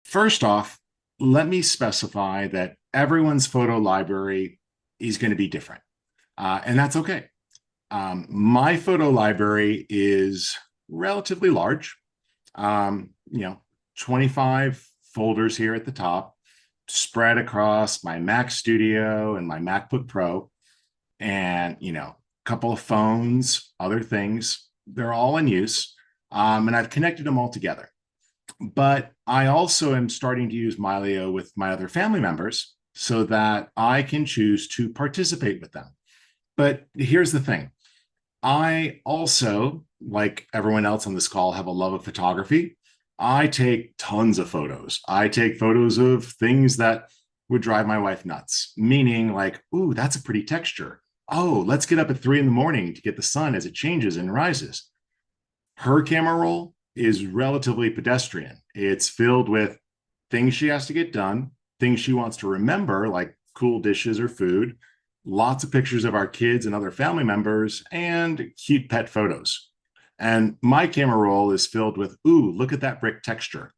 First off, let me specify that everyone's photo library is going to be different, and that's okay. My photo library is relatively large. 25 folders here at the top, spread across my Mac Studio and my MacBook Pro, and a couple of phones, other things. They're all in use, and I've connected them all together. But I also am starting to use Mylio with my other family members so that I can choose to participate with them. But here's the thing. I also, like everyone else on this call, have a love of photography. I take tons of photos. I take photos of things that would drive my wife nuts, meaning like, ooh, that's a pretty texture. Oh, let's get up at 3 in the morning to get the sun as it changes and rises. Her camera roll is relatively pedestrian. It's filled with things she has to get done, things she wants to remember, like cool dishes or food, lots of pictures of our kids and other family members, and cute pet photos. And my camera roll is filled with, ooh, look at that brick texture.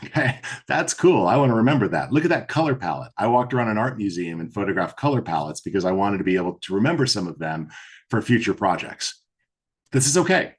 Okay, that's cool. I want to remember that. Look at that color palette. I walked around an art museum and photographed color palettes because I wanted to be able to remember some of them for future projects. This is okay.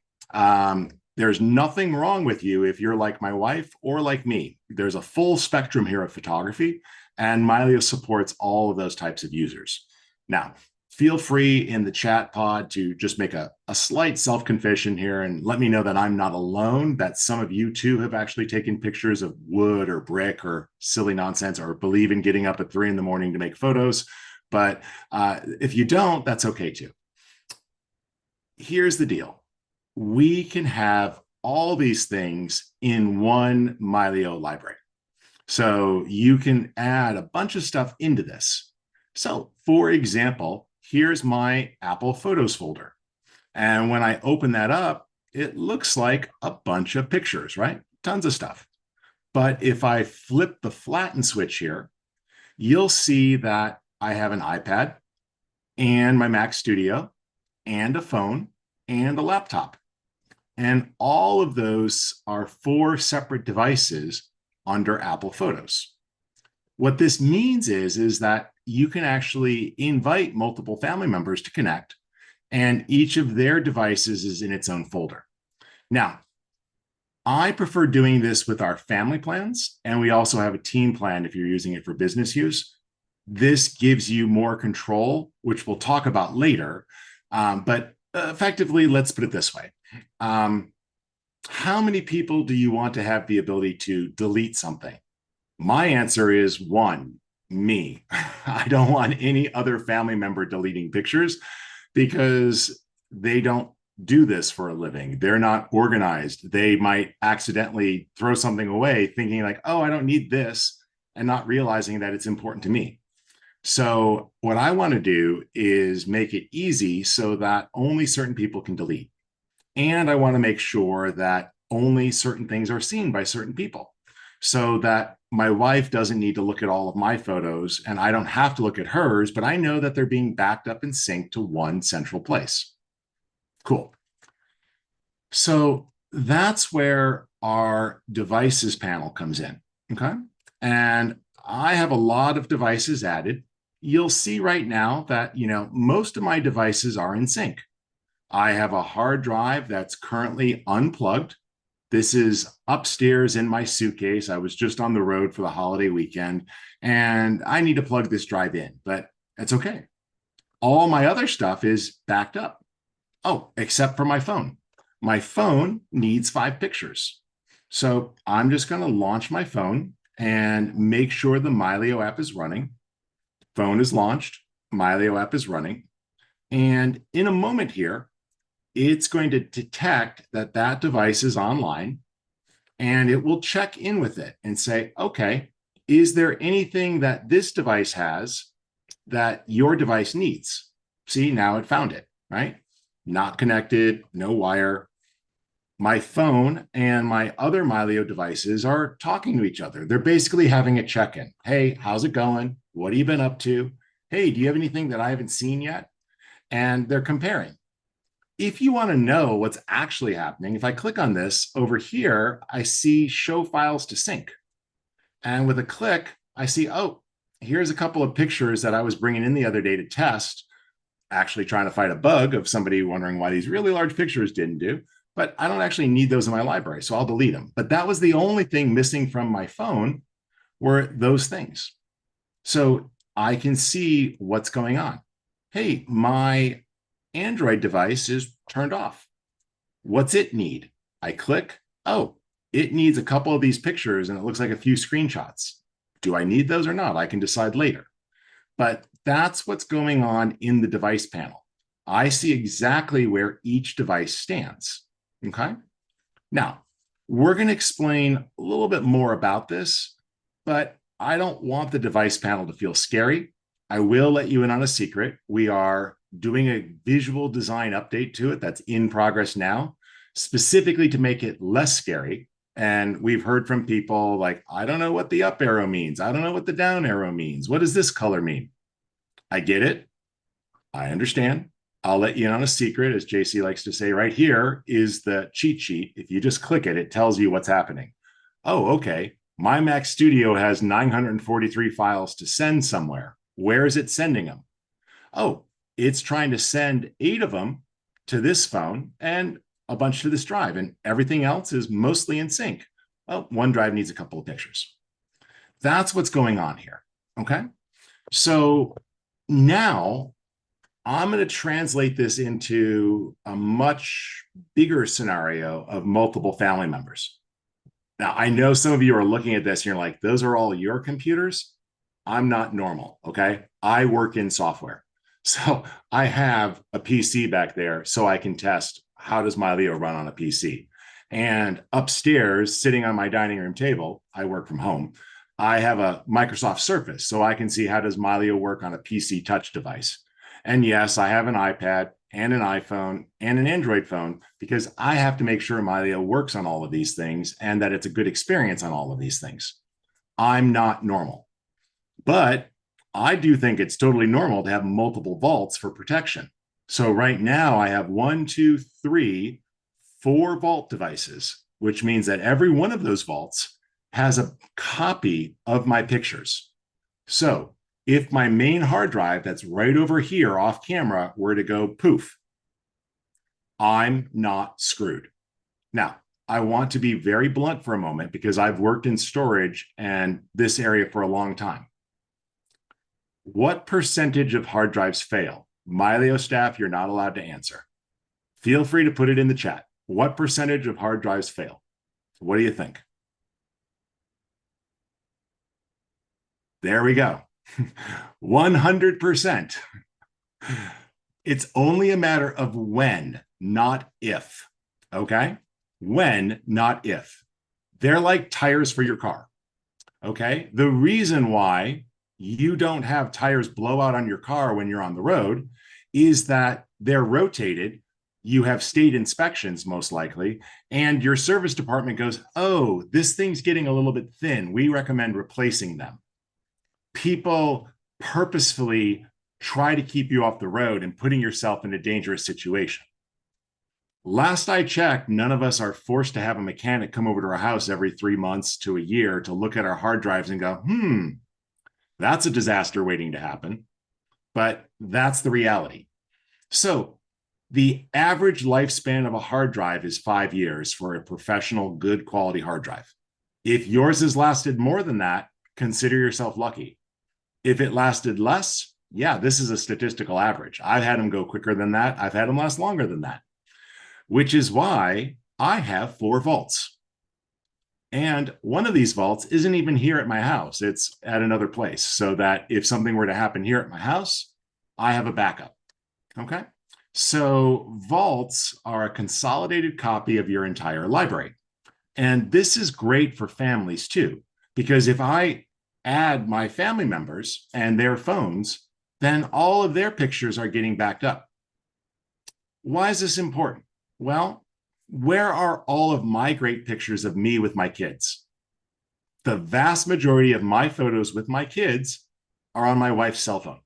There's nothing wrong with you if you're like my wife or like me. There's a full spectrum here of photography, and Mylio supports all of those types of users. Now, feel free in the chat pod to just make a slight self-confession here and let me know that I'm not alone, that some of you too have actually taken pictures of wood or brick or silly nonsense or believe in getting up at 3 in the morning to make photos. But if you don't, that's okay too. Here's the deal. We can have all these things in one Mylio library. So you can add a bunch of stuff into this. So for example, here's my Apple Photos folder. And when I open that up, it looks like a bunch of pictures, right? Tons of stuff. But if I flip the flatten switch here, you'll see that I have an iPad and my Mac Studio and a phone and a laptop. And all of those are 4 separate devices under Apple Photos. What this means is that you can actually invite multiple family members to connect, and each of their devices is in its own folder. Now, I prefer doing this with our family plans, and we also have a team plan if you're using it for business use. This gives you more control, which we'll talk about later. But effectively, let's put it this way. How many people do you want to have the ability to delete something? My answer is 1, me. I don't want any other family member deleting pictures because they don't do this for a living. They're not organized. They might accidentally throw something away thinking like, oh, I don't need this, and not realizing that it's important to me. So what I want to do is make it easy so that only certain people can delete. And I want to make sure that only certain things are seen by certain people so that my wife doesn't need to look at all of my photos and I don't have to look at hers, but I know that they're being backed up and synced to one central place. Cool. So that's where our devices panel comes in. Okay. And I have a lot of devices added. You'll see right now that, most of my devices are in sync. I have a hard drive that's currently unplugged. This is upstairs in my suitcase. I was just on the road for the holiday weekend, and I need to plug this drive in, but it's okay. All my other stuff is backed up. Oh, except for my phone. My phone needs 5 pictures. So I'm just going to launch my phone and make sure the Mylio app is running. Phone is launched. Mylio app is running. And in a moment here, it's going to detect that that device is online, and it will check in with it and say, okay, is there anything that this device has that your device needs? See, now it found it, right? Not connected, no wire. My phone and my other Mylio devices are talking to each other. They're basically having a check-in. Hey, how's it going? What have you been up to? Hey, do you have anything that I haven't seen yet? And they're comparing. If you want to know what's actually happening, if I click on this over here, I see show files to sync. And with a click, I see, oh, here's a couple of pictures that I was bringing in the other day to test, actually trying to fight a bug of somebody wondering why these really large pictures didn't do. But I don't actually need those in my library, so I'll delete them. But that was the only thing missing from my phone were those things. So I can see what's going on. Hey, my Android device is turned off. What's it need? I click. Oh, it needs a couple of these pictures and it looks like a few screenshots. Do I need those or not? I can decide later. But that's what's going on in the device panel. I see exactly where each device stands. Okay. Now, we're going to explain a little bit more about this, but I don't want the device panel to feel scary. I will let you in on a secret. We are doing a visual design update to it that's in progress now, specifically to make it less scary. And we've heard from people like, I don't know what the up arrow means. I don't know what the down arrow means. What does this color mean? I get it. I understand. I'll let you in on a secret, as JC likes to say. Right here is the cheat sheet. If you just click it, it tells you what's happening. Oh, okay. My Mac Studio has 943 files to send somewhere. Where is it sending them? Oh, it's trying to send 8 of them to this phone and a bunch to this drive, and everything else is mostly in sync. Oh, one drive needs a couple of pictures. That's what's going on here. Okay. So now I'm going to translate this into a much bigger scenario of multiple family members. Now, I know some of you are looking at this and you're like, those are all your computers. I'm not normal. Okay. I work in software. So I have a PC back there so I can test how does Mylio run on a PC. And upstairs, sitting on my dining room table, I work from home. I have a Microsoft Surface so I can see how does Mylio work on a PC touch device. And yes, I have an iPad and an iPhone and an Android phone because I have to make sure Mylio works on all of these things and that it's a good experience on all of these things. I'm not normal, but I do think it's totally normal to have multiple vaults for protection. So right now I have 1, 2, 3, 4 vault devices, which means that every one of those vaults has a copy of my pictures. So if my main hard drive that's right over here off camera were to go poof, I'm not screwed. Now, I want to be very blunt for a moment because I've worked in storage and this area for a long time. What percentage of hard drives fail? Mylio staff, you're not allowed to answer. Feel free to put it in the chat. What percentage of hard drives fail? What do you think? There we go. 100%. It's only a matter of when, not if. Okay? When, not if. They're like tires for your car. Okay? The reason why you don't have tires blow out on your car when you're on the road is that they're rotated. You have state inspections, most likely, and your service department goes, oh, this thing's getting a little bit thin. We recommend replacing them. People purposefully try to keep you off the road and putting yourself in a dangerous situation. Last I checked, none of us are forced to have a mechanic come over to our house every 3 months to a year to look at our hard drives and go, that's a disaster waiting to happen. But that's the reality. So the average lifespan of a hard drive is 5 years for a professional, good quality hard drive. If yours has lasted more than that, consider yourself lucky. If it lasted less, yeah, this is a statistical average. I've had them go quicker than that. I've had them last longer than that, which is why I have 4 vaults. And one of these vaults isn't even here at my house. It's at another place so that if something were to happen here at my house, I have a backup. Okay. So vaults are a consolidated copy of your entire library. And this is great for families too, because if I add my family members and their phones, then all of their pictures are getting backed up. Why is this important? Well, where are all of my great pictures of me with my kids? The vast majority of my photos with my kids are on my wife's cell phone.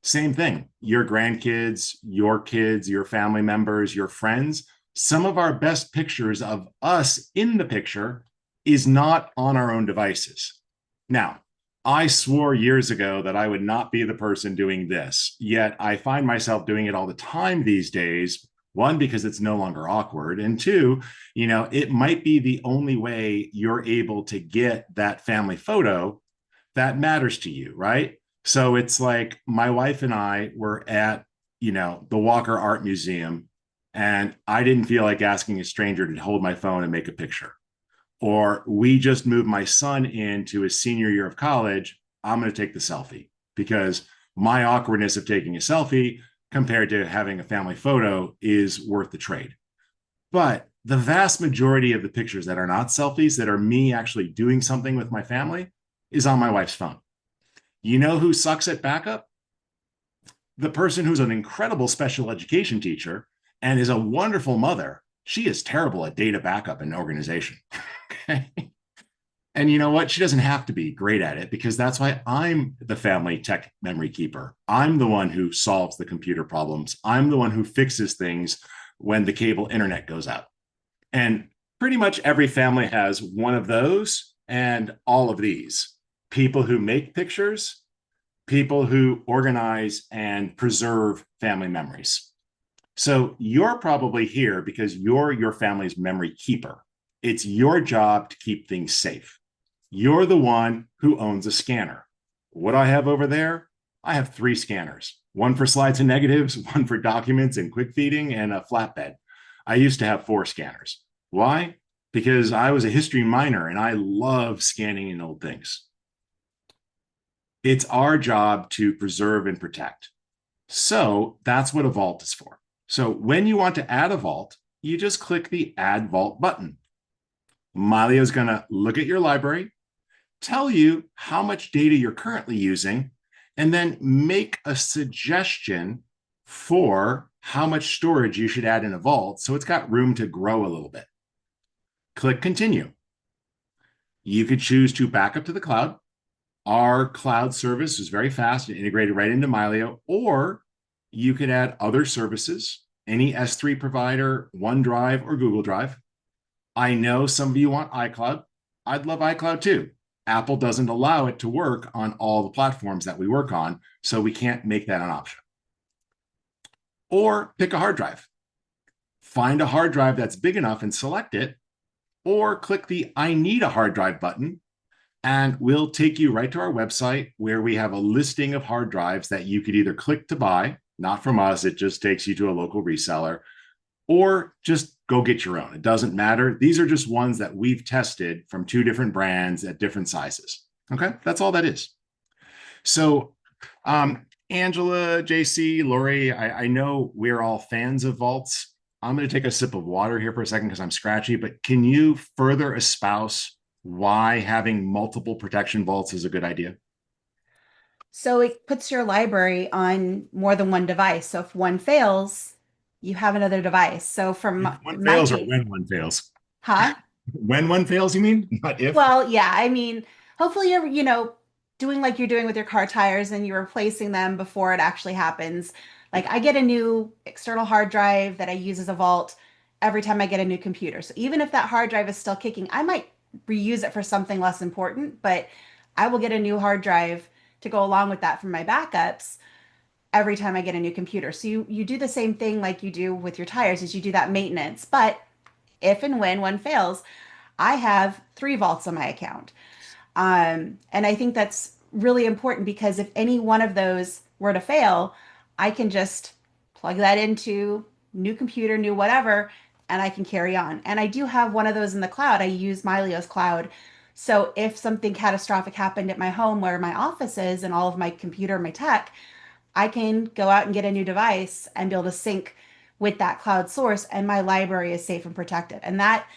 Same thing, your grandkids, your family members, your friends. Some of our best pictures of us in the picture is not on our own devices. Now, I swore years ago that I would not be the person doing this, yet I find myself doing it all the time these days. One, because it's no longer awkward. And two, it might be the only way you're able to get that family photo that matters to you, right? So it's like my wife and I were at, the Walker Art Museum, and I didn't feel like asking a stranger to hold my phone and make a picture. Or we just moved my son into his senior year of college. I'm going to take the selfie because my awkwardness of taking a selfie compared to having a family photo is worth the trade. But the vast majority of the pictures that are not selfies, that are me actually doing something with my family, is on my wife's phone. You know who sucks at backup? The person who's an incredible special education teacher and is a wonderful mother. She is terrible at data backup and organization. Okay. And you know what? She doesn't have to be great at it because that's why I'm the family tech memory keeper. I'm the one who solves the computer problems. I'm the one who fixes things when the cable internet goes out. And pretty much every family has one of those and all of these: people who make pictures, people who organize and preserve family memories. So you're probably here because you're your family's memory keeper. It's your job to keep things safe. You're the one who owns a scanner. What I have over there, I have 3 scanners: one for slides and negatives, one for documents and quick feeding, and a flatbed. I used to have 4 scanners. Why? Because I was a history minor and I love scanning in old things. It's our job to preserve and protect. So that's what a vault is for. So when you want to add a vault, you just click the Add Vault button. Mylio is going to look at your library, tell you how much data you're currently using, and then make a suggestion for how much storage you should add in a vault so it's got room to grow a little bit. Click Continue. You could choose to back up to the cloud. Our cloud service is very fast and integrated right into Mylio, or you can add other services, any S3 provider, OneDrive, or Google Drive. I know some of you want iCloud. I'd love iCloud too. Apple doesn't allow it to work on all the platforms that we work on, so we can't make that an option. Or pick a hard drive. Find a hard drive that's big enough and select it, or click the I need a hard drive button, and we'll take you right to our website where we have a listing of hard drives that you could either click to buy, not from us, it just takes you to a local reseller, or just go get your own. It doesn't matter. These are just ones that we've tested from 2 different brands at different sizes. Okay, that's all that is. So, Angela, JC, Lori, I know we're all fans of vaults. I'm going to take a sip of water here for a second because I'm scratchy, but can you further espouse why having multiple protection vaults is a good idea? So it puts your library on more than one device. So if one fails, you have another device. So from If one my fails or case, when one fails? huh? When one fails, you mean? Not if? Well, yeah, I mean, hopefully you're, doing like you're doing with your car tires and you're replacing them before it actually happens. Like I get a new external hard drive that I use as a vault every time I get a new computer. So even if that hard drive is still kicking, I might reuse it for something less important, but I will get a new hard drive to go along with that for my backups every time I get a new computer. So you do the same thing like you do with your tires is you do that maintenance. But if and when one fails, I have 3 vaults on my account. And I think that's really important because if any one of those were to fail, I can just plug that into new computer, new whatever, and I can carry on. And I do have one of those in the cloud. I use Mylio's cloud. So if something catastrophic happened at my home where my office is and all of my computer, my tech, I can go out and get a new device and be able to sync with that cloud source, and my library is safe and protected. And that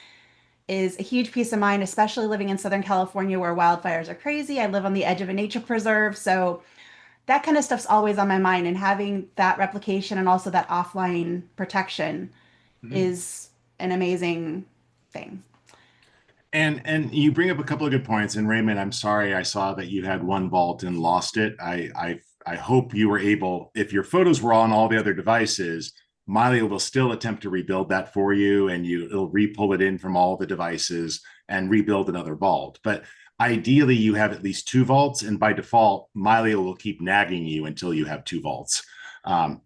is a huge peace of mind, especially living in Southern California where wildfires are crazy. I live on the edge of a nature preserve, so that kind of stuff's always on my mind. And having that replication and also that offline protection Mhm. is an amazing thing. And you bring up a couple of good points. And Raymond, I'm sorry I saw that you had one vault and lost it. I hope you were able, if your photos were on all the other devices, Mylio will still attempt to rebuild that for you, and it'll re-pull it in from all the devices and rebuild another vault. But ideally, you have at least two vaults, and by default, Mylio will keep nagging you until you have two vaults,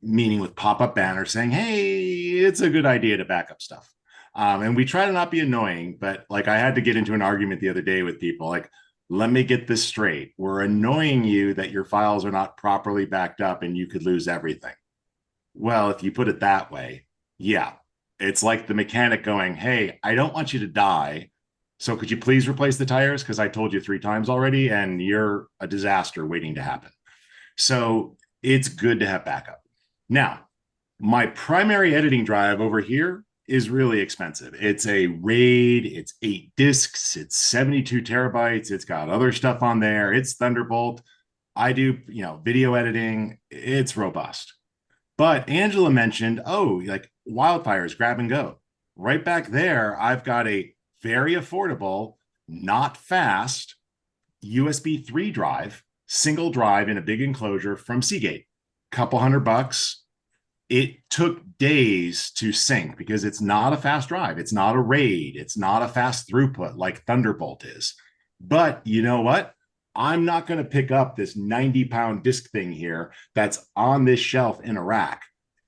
meaning with pop-up banners saying, "Hey, it's a good idea to back up stuff." And we try to not be annoying, but like I had to get into an argument the other day with people, like, let me get this straight. We're annoying you that your files are not properly backed up and you could lose everything. Well, if you put it that way, yeah, it's like the mechanic going, "Hey, I don't want you to die. So could you please replace the tires? Because I told you 3 times already and you're a disaster waiting to happen." So it's good to have backup. Now, my primary editing drive over here is really expensive. It's a RAID, it's 8 disks, it's 72 terabytes, it's got other stuff on there, it's Thunderbolt. I do, video editing, it's robust. But Angela mentioned, oh, like wildfires, grab and go. Right back there, I've got a very affordable, not fast USB 3 drive, single drive in a big enclosure from Seagate. Couple $100. It took days to sync because it's not a fast drive. It's not a RAID. It's not a fast throughput like Thunderbolt is. But you know what? I'm not going to pick up this 90-pound disk thing here that's on this shelf in a rack.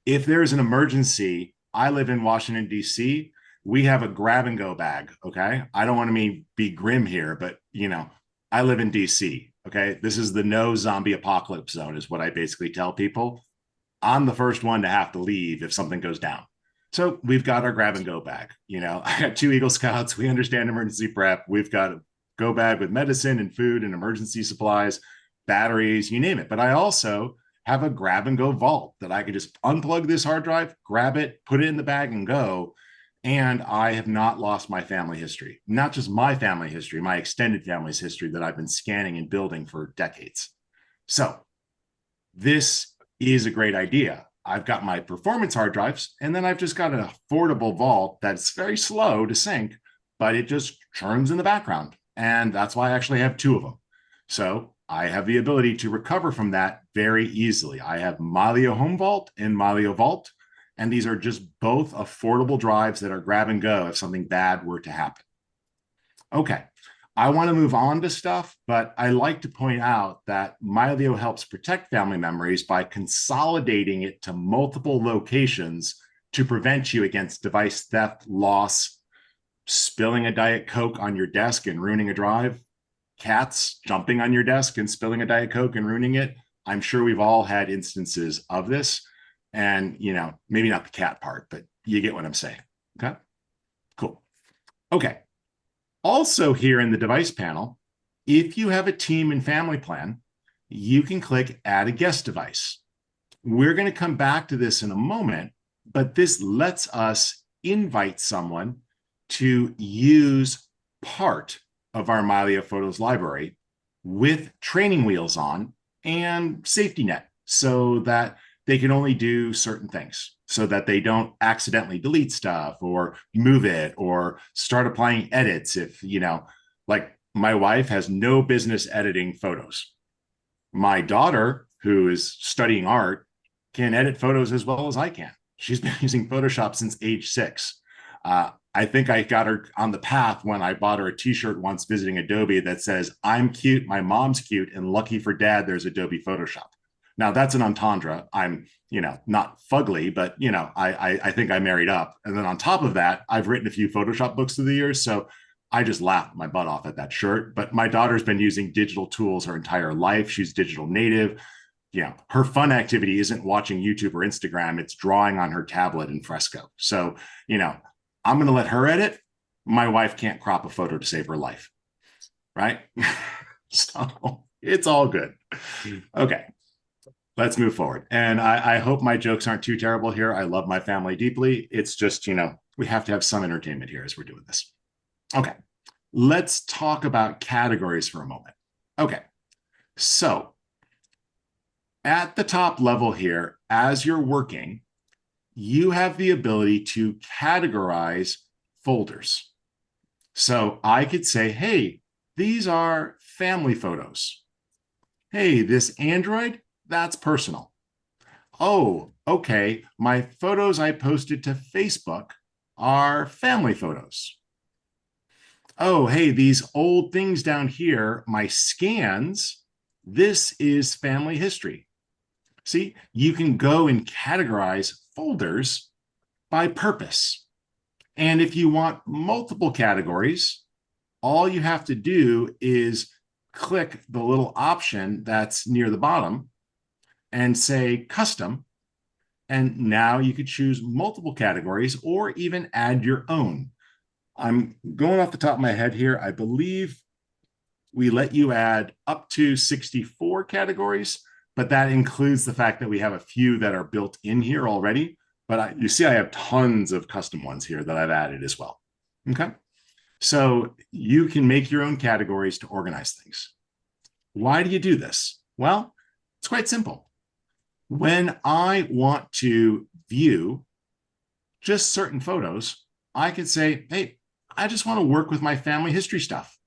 If there's an emergency, I live in Washington, D.C. We have a grab and go bag. Okay. I don't want to be grim here, but I live in DC. Okay. This is the no zombie apocalypse zone, is what I basically tell people. I'm the first one to have to leave if something goes down. So we've got our grab and go bag. I got 2 Eagle Scouts. We understand emergency prep. We've got a go bag with medicine and food and emergency supplies, batteries, you name it. But I also have a grab and go vault that I could just unplug this hard drive, grab it, put it in the bag and go. And I have not lost my family history, not just my family history, my extended family's history that I've been scanning and building for decades. So this is a great idea. I've got my performance hard drives, and then I've just got an affordable vault that's very slow to sync, but it just churns in the background. And that's why I actually have 2 of them. So I have the ability to recover from that very easily. I have Mylio Home Vault and Mylio Vault, and these are just both affordable drives that are grab and go if something bad were to happen. Okay, I want to move on to stuff, but I like to point out that Mylio helps protect family memories by consolidating it to multiple locations to prevent you against device theft, loss, spilling a Diet Coke on your desk and ruining a drive, cats jumping on your desk and spilling a Diet Coke and ruining it. I'm sure we've all had instances of this. And, maybe not the cat part, but you get what I'm saying. Okay, cool. Okay. Also, here in the device panel, if you have a team and family plan, you can click Add a Guest Device. We're going to come back to this in a moment, but this lets us invite someone to use part of our Mylio Photos library with training wheels on and safety net so that they can only do certain things, so that they don't accidentally delete stuff or move it or start applying edits. If, like my wife has no business editing photos. My daughter, who is studying art, can edit photos as well as I can. She's been using Photoshop since age 6. I think I got her on the path when I bought her a t-shirt once visiting Adobe that says, "I'm cute, my mom's cute, and lucky for dad, there's Adobe Photoshop." Now that's an entendre. I'm, not fugly, but I think I married up. And then on top of that, I've written a few Photoshop books through the years. So I just laughed my butt off at that shirt. But my daughter's been using digital tools her entire life. She's digital native. Her fun activity isn't watching YouTube or Instagram. It's drawing on her tablet in Fresco. So, I'm going to let her edit. My wife can't crop a photo to save her life. Right? So it's all good. Okay. Let's move forward. And I hope my jokes aren't too terrible here. I love my family deeply. It's just, we have to have some entertainment here as we're doing this. Okay. Let's talk about categories for a moment. Okay. So at the top level here, as you're working, you have the ability to categorize folders. So I could say, hey, these are family photos. Hey, this Android, that's personal. Oh, okay, my photos I posted to Facebook are family photos. Oh, hey, these old things down here, my scans, this is family history. See, you can go and categorize folders by purpose. And if you want multiple categories, all you have to do is click the little option that's near the bottom and say custom. And now you could choose multiple categories or even add your own. I'm going off the top of my head here. I believe we let you add up to 64 categories, but that includes the fact that we have a few that are built in here already. But you see, I have tons of custom ones here that I've added as well. Okay. So you can make your own categories to organize things. Why do you do this? Well, it's quite simple. When I want to view just certain photos, I can say, hey, I just want to work with my family history stuff.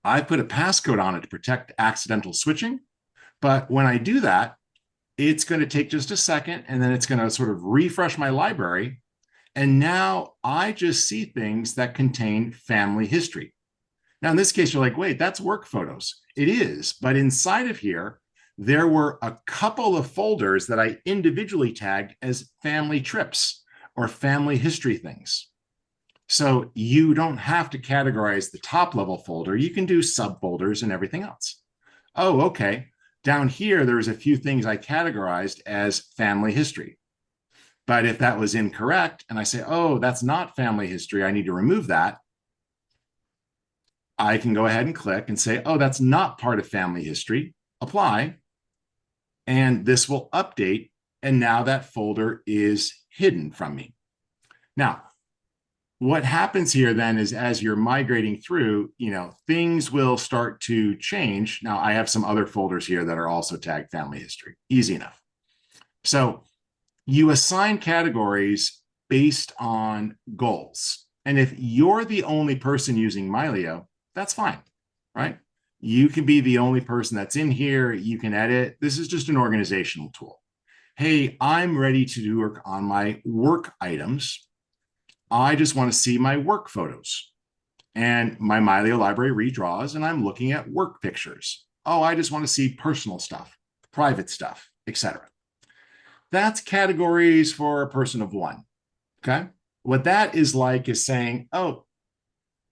I put a passcode on it to protect accidental switching. But when I do that, it's going to take just a second, and then it's going to sort of refresh my library. And now I just see things that contain family history. Now, in this case, you're like, wait, that's work photos. It is. But inside of here, there were a couple of folders that I individually tagged as family trips or family history things. So you don't have to categorize the top level folder. You can do subfolders and everything else. Oh, okay. Down here, there's a few things I categorized as family history. But if that was incorrect and I say, oh, that's not family history, I need to remove that, I can go ahead and click and say, oh, that's not part of family history, apply, and this will update. And now that folder is hidden from me. Now, what happens here then is as you're migrating through, things will start to change. Now, I have some other folders here that are also tagged family history. Easy enough. So you assign categories based on goals. And if you're the only person using Mylio, that's fine, right? You can be the only person that's in here. You can edit. This is just an organizational tool. Hey, I'm ready to work on my work items. I just want to see my work photos. And my Mylio library redraws, and I'm looking at work pictures. Oh, I just want to see personal stuff, private stuff, etc. That's categories for a person of one. Okay. What that is like is saying, oh,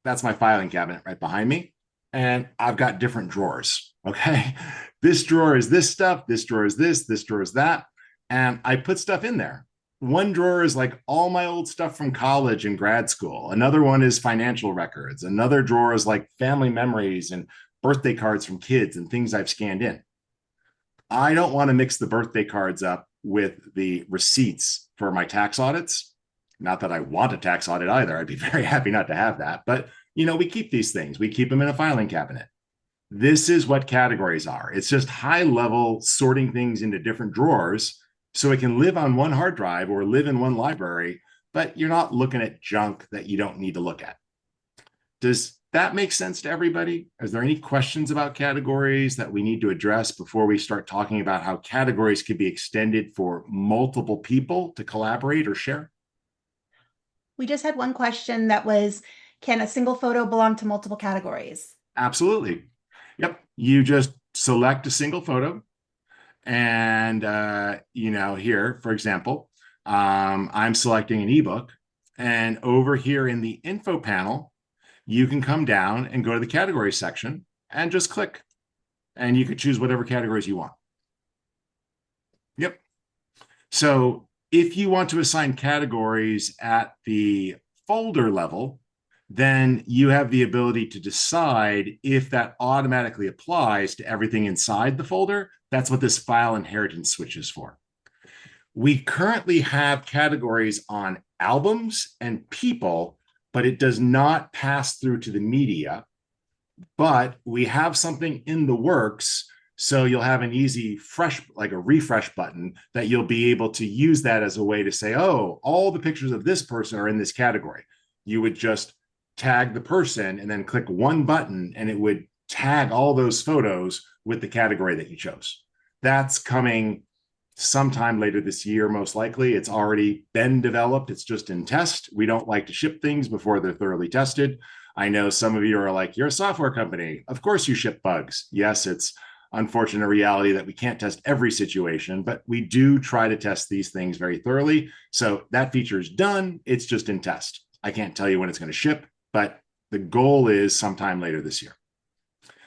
that's my filing cabinet right behind me. And I've got different drawers. Okay. This drawer is this stuff. This drawer is this drawer is that. And I put stuff in there. One drawer is like all my old stuff from college and grad school. Another one is financial records. Another drawer is like family memories and birthday cards from kids and things I've scanned in. I don't want to mix the birthday cards up with the receipts for my tax audits. Not that I want a tax audit either. I'd be very happy not to have that. But, we keep these things. We keep them in a filing cabinet. This is what categories are. It's just high level sorting things into different drawers so it can live on one hard drive or live in one library, but you're not looking at junk that you don't need to look at. Does that make sense to everybody? Is there any questions about categories that we need to address before we start talking about how categories could be extended for multiple people to collaborate or share? We just had one question that was, can a single photo belong to multiple categories? Absolutely. Yep. You just select a single photo. And, here, for example, I'm selecting an ebook. And over here in the info panel, you can come down and go to the category section and just click. And you could choose whatever categories you want. Yep. So if you want to assign categories at the folder level, then you have the ability to decide if that automatically applies to everything inside the folder. That's what this file inheritance switch is for. We currently have categories on albums and people, but it does not pass through to the media. But we have something in the works. So you'll have an easy like a refresh button that you'll be able to use that as a way to say, oh, all the pictures of this person are in this category. You would just tag the person and then click one button and it would tag all those photos with the category that you chose. That's coming sometime later this year, most likely. It's already been developed. It's just in test. We don't like to ship things before they're thoroughly tested. I know some of you are like, you're a software company. Of course you ship bugs. Yes, it's unfortunate reality that we can't test every situation, but we do try to test these things very thoroughly. So that feature is done. It's just in test. I can't tell you when it's going to ship, but the goal is sometime later this year.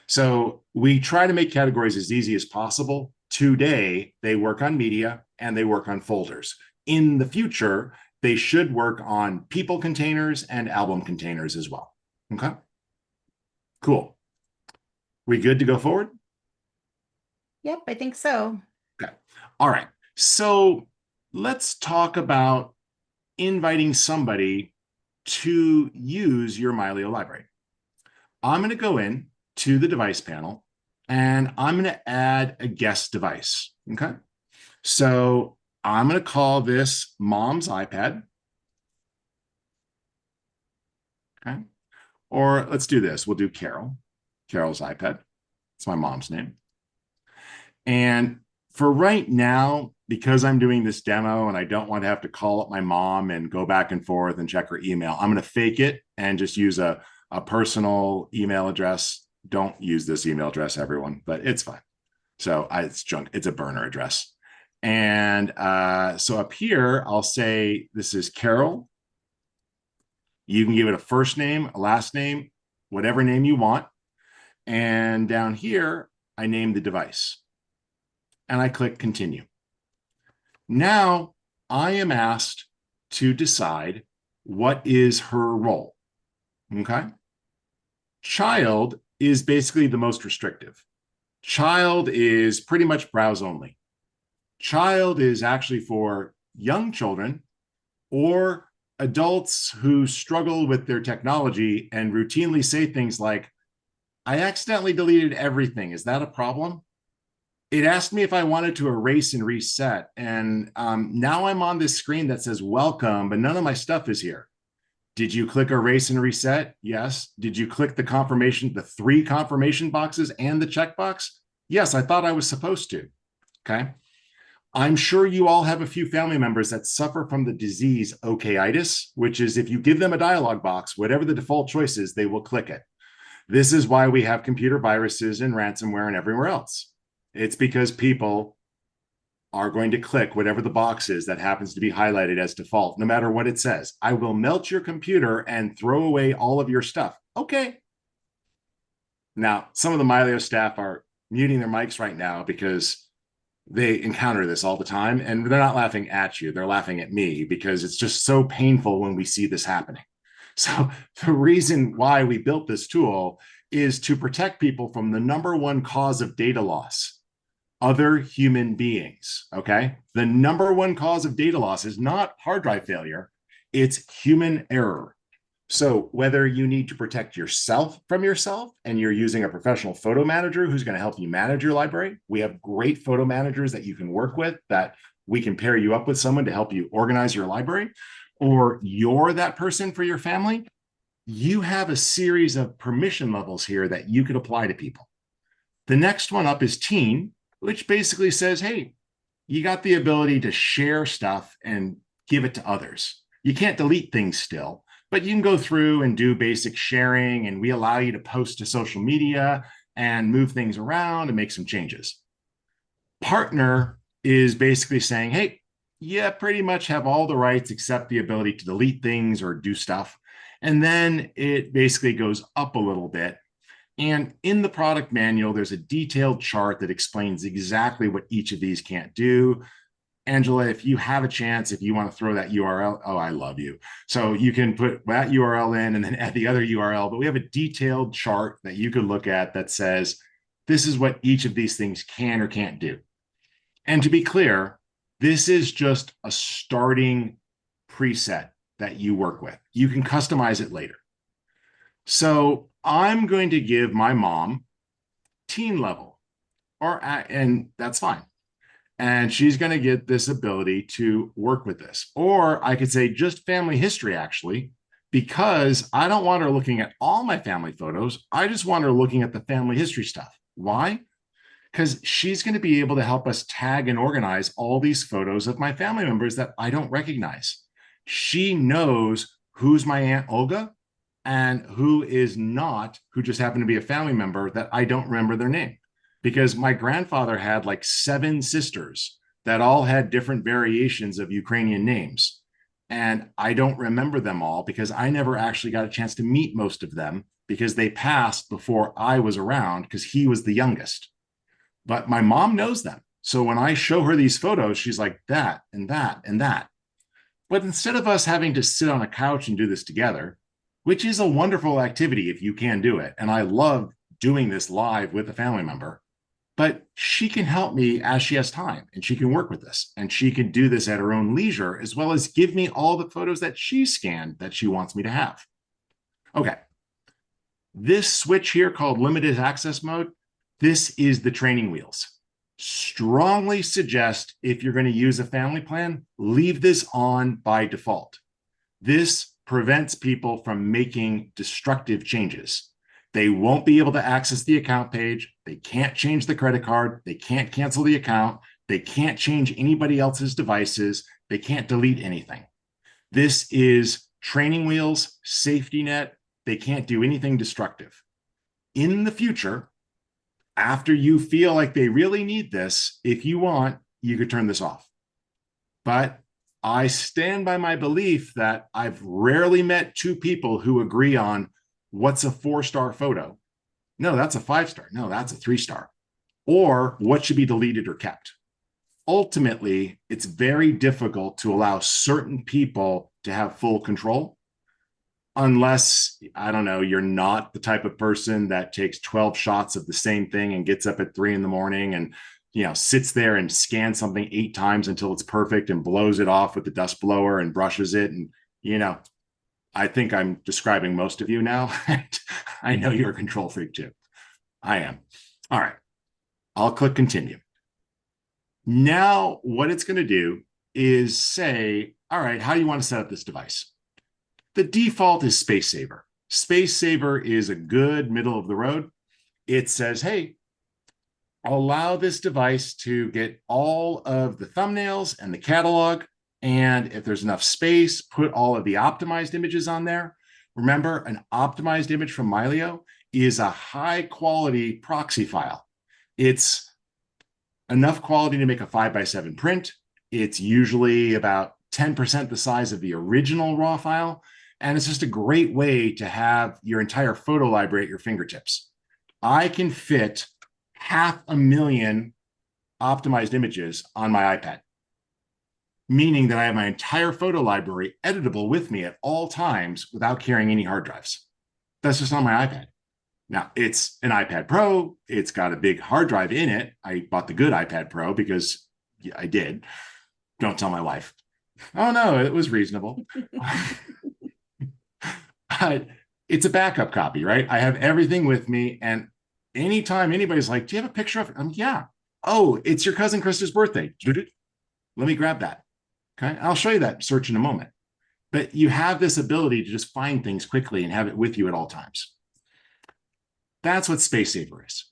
So we try to make categories as easy as possible. Today, they work on media and they work on folders. In the future, they should work on people containers and album containers as well. Okay, cool. We good to go forward? Yep, I think so. Okay. All right. So let's talk about inviting somebody to use your Mylio library. I'm going to go in to the device panel and I'm going to add a guest device. Okay. So I'm going to call this mom's iPad. Okay. Or let's do this. We'll do Carol. Carol's iPad. It's my mom's name. And for right now, because I'm doing this demo and I don't want to have to call up my mom and go back and forth and check her email, I'm going to fake it and just use a personal email address. Don't use this email address, everyone, but it's fine. So it's junk. It's a burner address. And so up here, I'll say this is Carol. You can give it a first name, a last name, whatever name you want. And down here, I name the device. And I click continue. Now I am asked to decide what is her role. Okay. Child is basically the most restrictive. Child is pretty much browse only. Child is actually for young children or adults who struggle with their technology and routinely say things like, I accidentally deleted everything. Is that a problem? It asked me if I wanted to erase and reset. And now I'm on this screen that says welcome, but none of my stuff is here. Did you click erase and reset? Yes. Did you click the confirmation, the 3 confirmation boxes and the checkbox? Yes, I thought I was supposed to. Okay. I'm sure you all have a few family members that suffer from the disease okaitis, which is if you give them a dialog box, whatever the default choice is, they will click it. This is why we have computer viruses and ransomware and everywhere else. It's because people are going to click whatever the box is that happens to be highlighted as default, no matter what it says. I will melt your computer and throw away all of your stuff. Okay. Now, some of the Mylio staff are muting their mics right now because they encounter this all the time, and they're not laughing at you. They're laughing at me because it's just so painful when we see this happening. So the reason why we built this tool is to protect people from the #1 cause of data loss, other human beings. Okay. The #1 cause of data loss is not hard drive failure. It's human error. So whether you need to protect yourself from yourself and you're using a professional photo manager who's going to help you manage your library, we have great photo managers that you can work with that we can pair you up with someone to help you organize your library, or you're that person for your family, you have a series of permission levels here that you could apply to people. The next one up is teen, which basically says, hey, you got the ability to share stuff and give it to others. You can't delete things still, but you can go through and do basic sharing, and we allow you to post to social media and move things around and make some changes. Partner is basically saying, hey, you pretty much have all the rights except the ability to delete things or do stuff. And then it basically goes up a little bit. And in the product manual, there's a detailed chart that explains exactly what each of these can't do. Angela, if you have a chance, if you want to throw that URL, oh, I love you. So you can put that URL in and then add the other URL, but we have a detailed chart that you could look at that says, this is what each of these things can or can't do. And to be clear, this is just a starting preset that you work with. You can customize it later. So I'm going to give my mom teen level, and that's fine. And she's going to get this ability to work with this. Or I could say just family history, actually, because I don't want her looking at all my family photos. I just want her looking at the family history stuff. Why? because she's going to be able to help us tag and organize all these photos of my family members that I don't recognize. She knows who's my Aunt Olga and who is not, who just happened to be a family member that I don't remember their name. Because my grandfather had like 7 sisters that all had different variations of Ukrainian names. And I don't remember them all because I never actually got a chance to meet most of them because they passed before I was around because he was the youngest. But my mom knows them. So when I show her these photos, she's like, that and that and that. But instead of us having to sit on a couch and do this together, which is a wonderful activity if you can do it, and I love doing this live with a family member, but she can help me as she has time and she can work with this and she can do this at her own leisure, as well as give me all the photos that she scanned that she wants me to have. Okay. This switch here called limited access mode, this is the training wheels. Strongly suggest if you're going to use a family plan, leave this on by default. This prevents people from making destructive changes. They won't be able to access the account page. They can't change the credit card. They can't cancel the account. They can't change anybody else's devices. They can't delete anything. This is training wheels, safety net. They can't do anything destructive. In the future, after you feel like they really need this, if you want, you could turn this off. But I stand by my belief that I've rarely met 2 people who agree on what's a 4-star photo. No, that's a 5-star. No, that's a 3-star. Or what should be deleted or kept. Ultimately, it's very difficult to allow certain people to have full control unless, I don't know, you're not the type of person that takes 12 shots of the same thing and gets up at 3 a.m. and sits there and scans something 8 times until it's perfect and blows it off with the dust blower and brushes it. And, I think I'm describing most of you now. I know you're a control freak too. I am. All right. I'll click continue. Now, what it's going to do is say, all right, how do you want to set up this device? The default is Space Saver. Space Saver is a good middle of the road. It says, hey, allow this device to get all of the thumbnails and the catalog. And if there's enough space, put all of the optimized images on there. Remember, an optimized image from Mylio is a high quality proxy file. It's enough quality to make a 5x7 print. It's usually about 10% the size of the original raw file. And it's just a great way to have your entire photo library at your fingertips. I can fit 500,000 optimized images on my iPad, meaning that I have my entire photo library editable with me at all times without carrying any hard drives. That's just on my iPad. Now, it's an iPad Pro. It's got a big hard drive in it. I bought the good iPad Pro because I did. Don't tell my wife. Oh, no, it was reasonable. But it's a backup copy, right? I have everything with me. And anytime anybody's like, do you have a picture of it? Yeah. Oh, it's your cousin Krista's birthday. Let me grab that. Okay. I'll show you that search in a moment. But you have this ability to just find things quickly and have it with you at all times. That's what Space Saver is.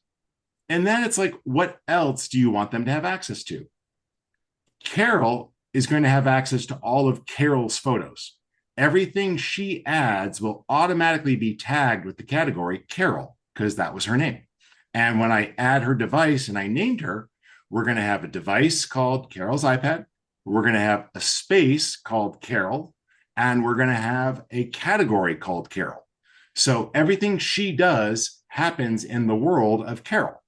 And then it's like, what else do you want them to have access to? Carol is going to have access to all of Carol's photos. Everything she adds will automatically be tagged with the category Carol, because that was her name. And when I add her device and I named her, we're going to have a device called Carol's iPad. We're going to have a space called Carol, and we're going to have a category called Carol. So everything she does happens in the world of Carol.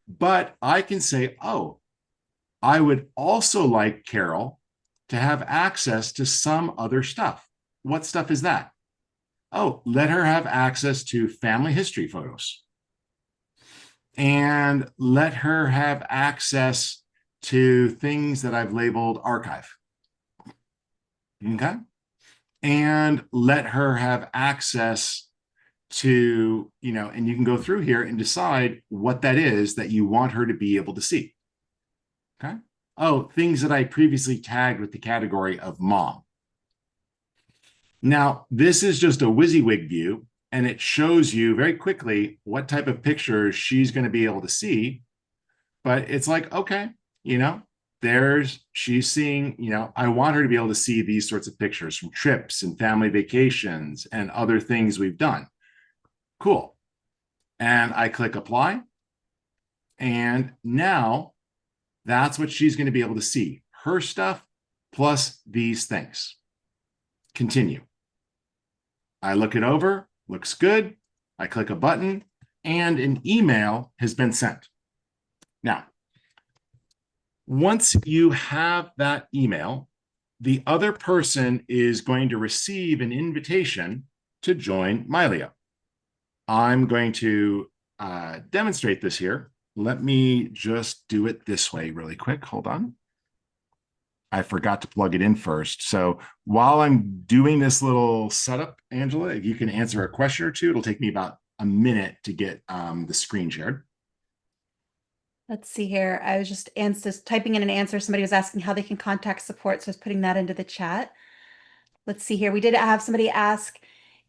But I can say, oh, I would also like Carol to have access to some other stuff. What stuff is that? Oh, let her have access to family history photos. And let her have access to things that I've labeled archive. Okay. And let her have access to, and you can go through here and decide what that is that you want her to be able to see. Okay. Oh, things that I previously tagged with the category of mom. Now, this is just a WYSIWYG view, and it shows you very quickly what type of pictures she's going to be able to see. But it's like, okay, you know, she's seeing, I want her to be able to see these sorts of pictures from trips and family vacations and other things we've done. Cool. And I click apply. And now that's what she's going to be able to see, her stuff plus these things. Continue. I look it over, looks good. I click a button and an email has been sent. Now, once you have that email, the other person is going to receive an invitation to join Mylio. I'm going to demonstrate this here. Let me just do it this way really quick. Hold on. I forgot to plug it in first. So while I'm doing this little setup, Angela, if you can answer a question or two, it'll take me about a minute to get the screen shared. Let's see here. I was just typing in an answer. Somebody was asking how they can contact support, so I was putting that into the chat. Let's see here. We did have somebody ask,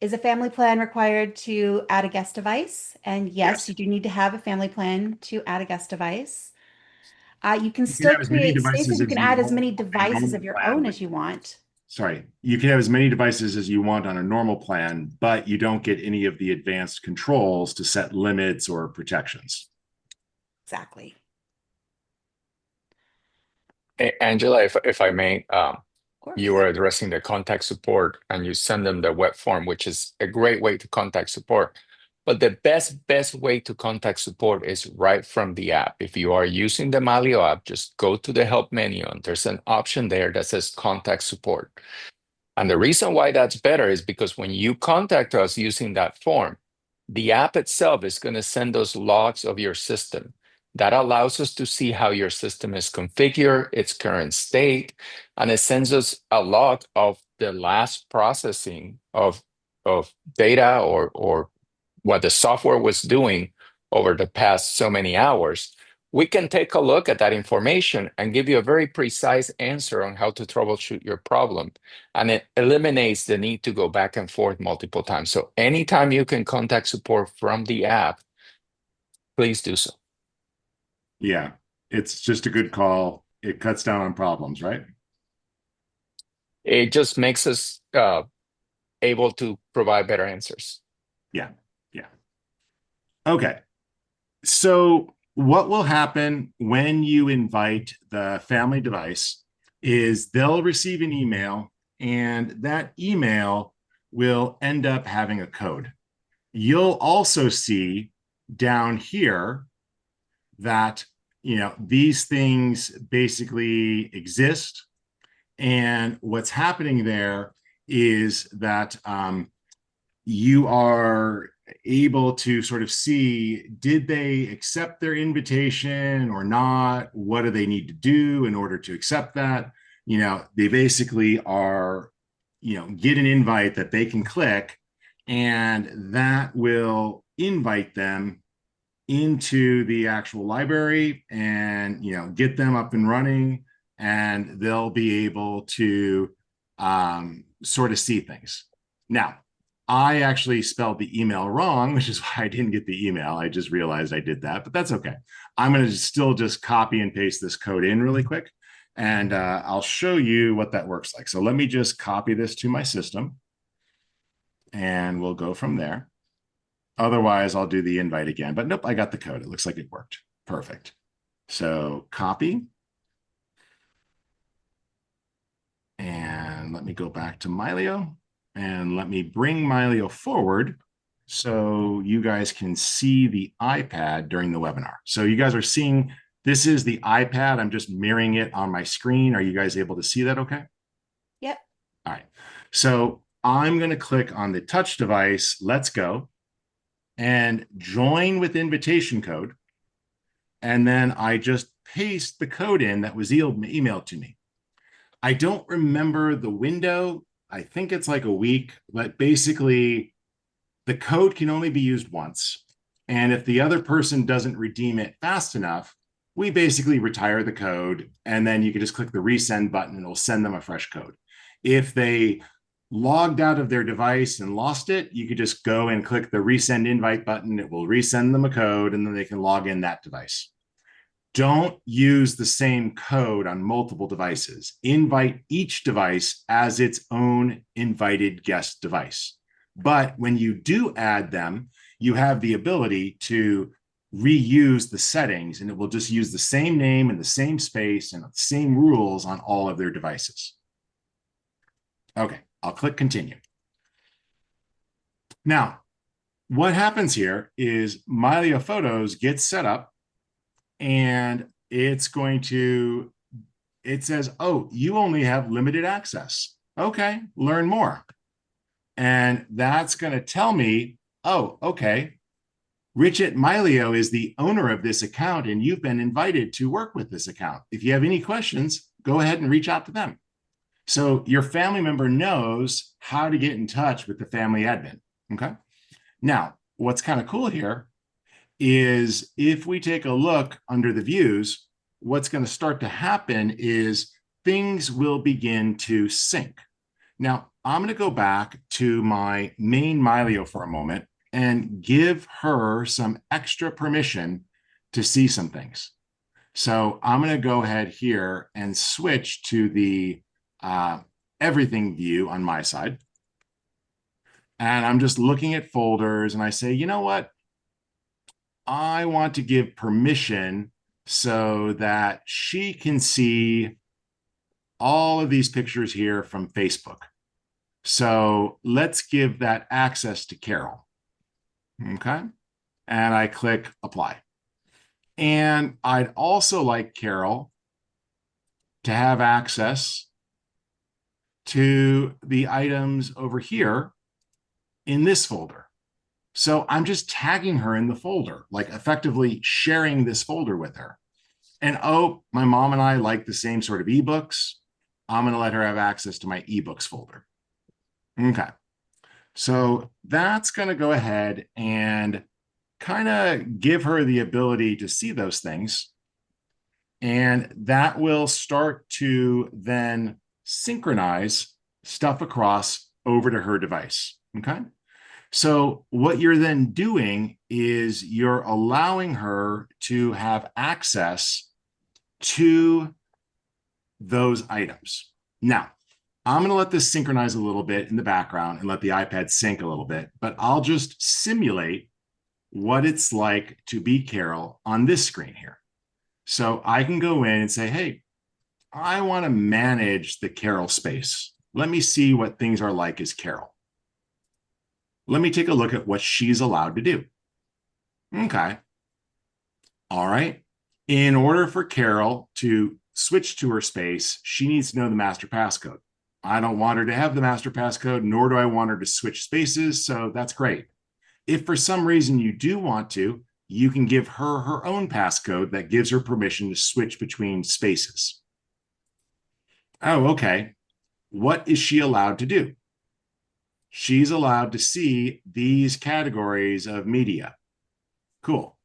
is a family plan required to add a guest device? And yes, Yes. you do need to have a family plan to add a guest device. You can You can still have as many create spaces. devices You as can you add as want many on a devices normal of your plan, own but as you want. sorry, you can have as many devices as you want on a normal plan, but you don't get any of the advanced controls to set limits or protections. Exactly. Angela, if I may, Of you course. were addressing the contact support and you send them the web form, which is a great way to contact support. But the best way to contact support is right from the app. If you are using the Mylio app, just go to the help menu and there's an option there that says contact support. And the reason why that's better is because when you contact us using that form, the app itself is going to send us logs of your system. That allows us to see how your system is configured, its current state, and it sends us a log of the last processing of data or what the software was doing over the past so many hours. We can take a look at that information and give you a very precise answer on how to troubleshoot your problem. And it eliminates the need to go back and forth multiple times. So anytime you can contact support from the app, please do so. Yeah, it's just a good call. It cuts down on problems, right? It just makes us able to provide better answers. Yeah, yeah. Okay. So what will happen when you invite the family device is they'll receive an email, and that email will end up having a code. You'll also see down here that these things basically exist, and what's happening there is that you are able to sort of see, did they accept their invitation or not? What do they need to do in order to accept that? They basically are, get an invite that they can click, and that will invite them into the actual library and, get them up and running, and they'll be able to sort of see things. Now, I actually spelled the email wrong, which is why I didn't get the email. I just realized I did that, but that's okay. I'm going to still just copy and paste this code in really quick, and I'll show you what that works like. So let me just copy this to my system, and we'll go from there. Otherwise, I'll do the invite again, but nope, I got the code. It looks like it worked. Perfect. So copy. And let me go back to Mylio, and let me bring Mylio forward so you guys can see the iPad during the webinar. So you guys are seeing, this is the iPad. I'm just mirroring it on my screen. Are you guys able to see that okay? Yep. All right. So I'm going to click on the touch device. Let's go. And join with invitation code. And then I just paste the code in that was emailed to me. I don't remember the window. I think it's like a week, but basically the code can only be used once. And if the other person doesn't redeem it fast enough, we basically retire the code, and then you can just click the resend button and it'll send them a fresh code. If they logged out of their device and lost it, you could just go and click the resend invite button. It will resend them a code, and then they can log in that device. Don't use the same code on multiple devices. Invite each device as its own invited guest device. But when you do add them, you have the ability to reuse the settings, and it will just use the same name and the same space and the same rules on all of their devices. Okay, I'll click continue. Now, what happens here is Mylio Photos gets set up, and it's going to, it says, oh, you only have limited access. Okay, learn more. And that's going to tell me, oh, okay, Rich at Mylio is the owner of this account, and you've been invited to work with this account. If you have any questions, go ahead and reach out to them. So your family member knows how to get in touch with the family admin. Okay. Now, what's kind of cool here is if we take a look under the views, what's going to start to happen is things will begin to sync. Now, I'm going to go back to my main Mylio for a moment and give her some extra permission to see some things. So I'm going to go ahead here and switch to the everything view on my side. And I'm just looking at folders, and I say, you know what? I want to give permission so that she can see all of these pictures here from Facebook. So let's give that access to Carol. Okay. And I click apply. And I'd also like Carol to have access to the items over here in this folder. So I'm just tagging her in the folder, like effectively sharing this folder with her. And oh, my mom and I like the same sort of ebooks. I'm going to let her have access to my ebooks folder. Okay. So that's going to go ahead and kind of give her the ability to see those things. And that will start to then synchronize stuff across over to her device. Okay. So what you're then doing is you're allowing her to have access to those items. Now, I'm going to let this synchronize a little bit in the background and let the iPad sync a little bit, but I'll just simulate what it's like to be Carol on this screen here. So I can go in and say, hey, I want to manage the Carol space. Let me see what things are like as Carol. Let me take a look at what she's allowed to do. Okay. All right. In order for Carol to switch to her space, she needs to know the master passcode. I don't want her to have the master passcode, nor do I want her to switch spaces. So that's great. If for some reason you do want to, you can give her her own passcode that gives her permission to switch between spaces. Oh, okay. What is she allowed to do? She's allowed to see these categories of media. Cool.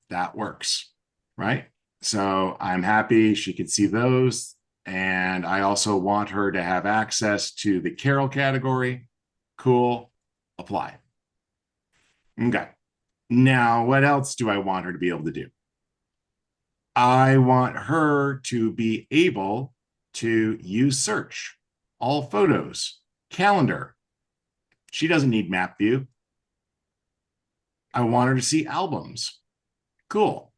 That works, right? So I'm happy she could see those. And I also want her to have access to the Carol category. Cool. Apply. Okay. Now, what else do I want her to be able to do? I want her to be able to use search, all photos, calendar. She doesn't need map view. I want her to see albums. Cool.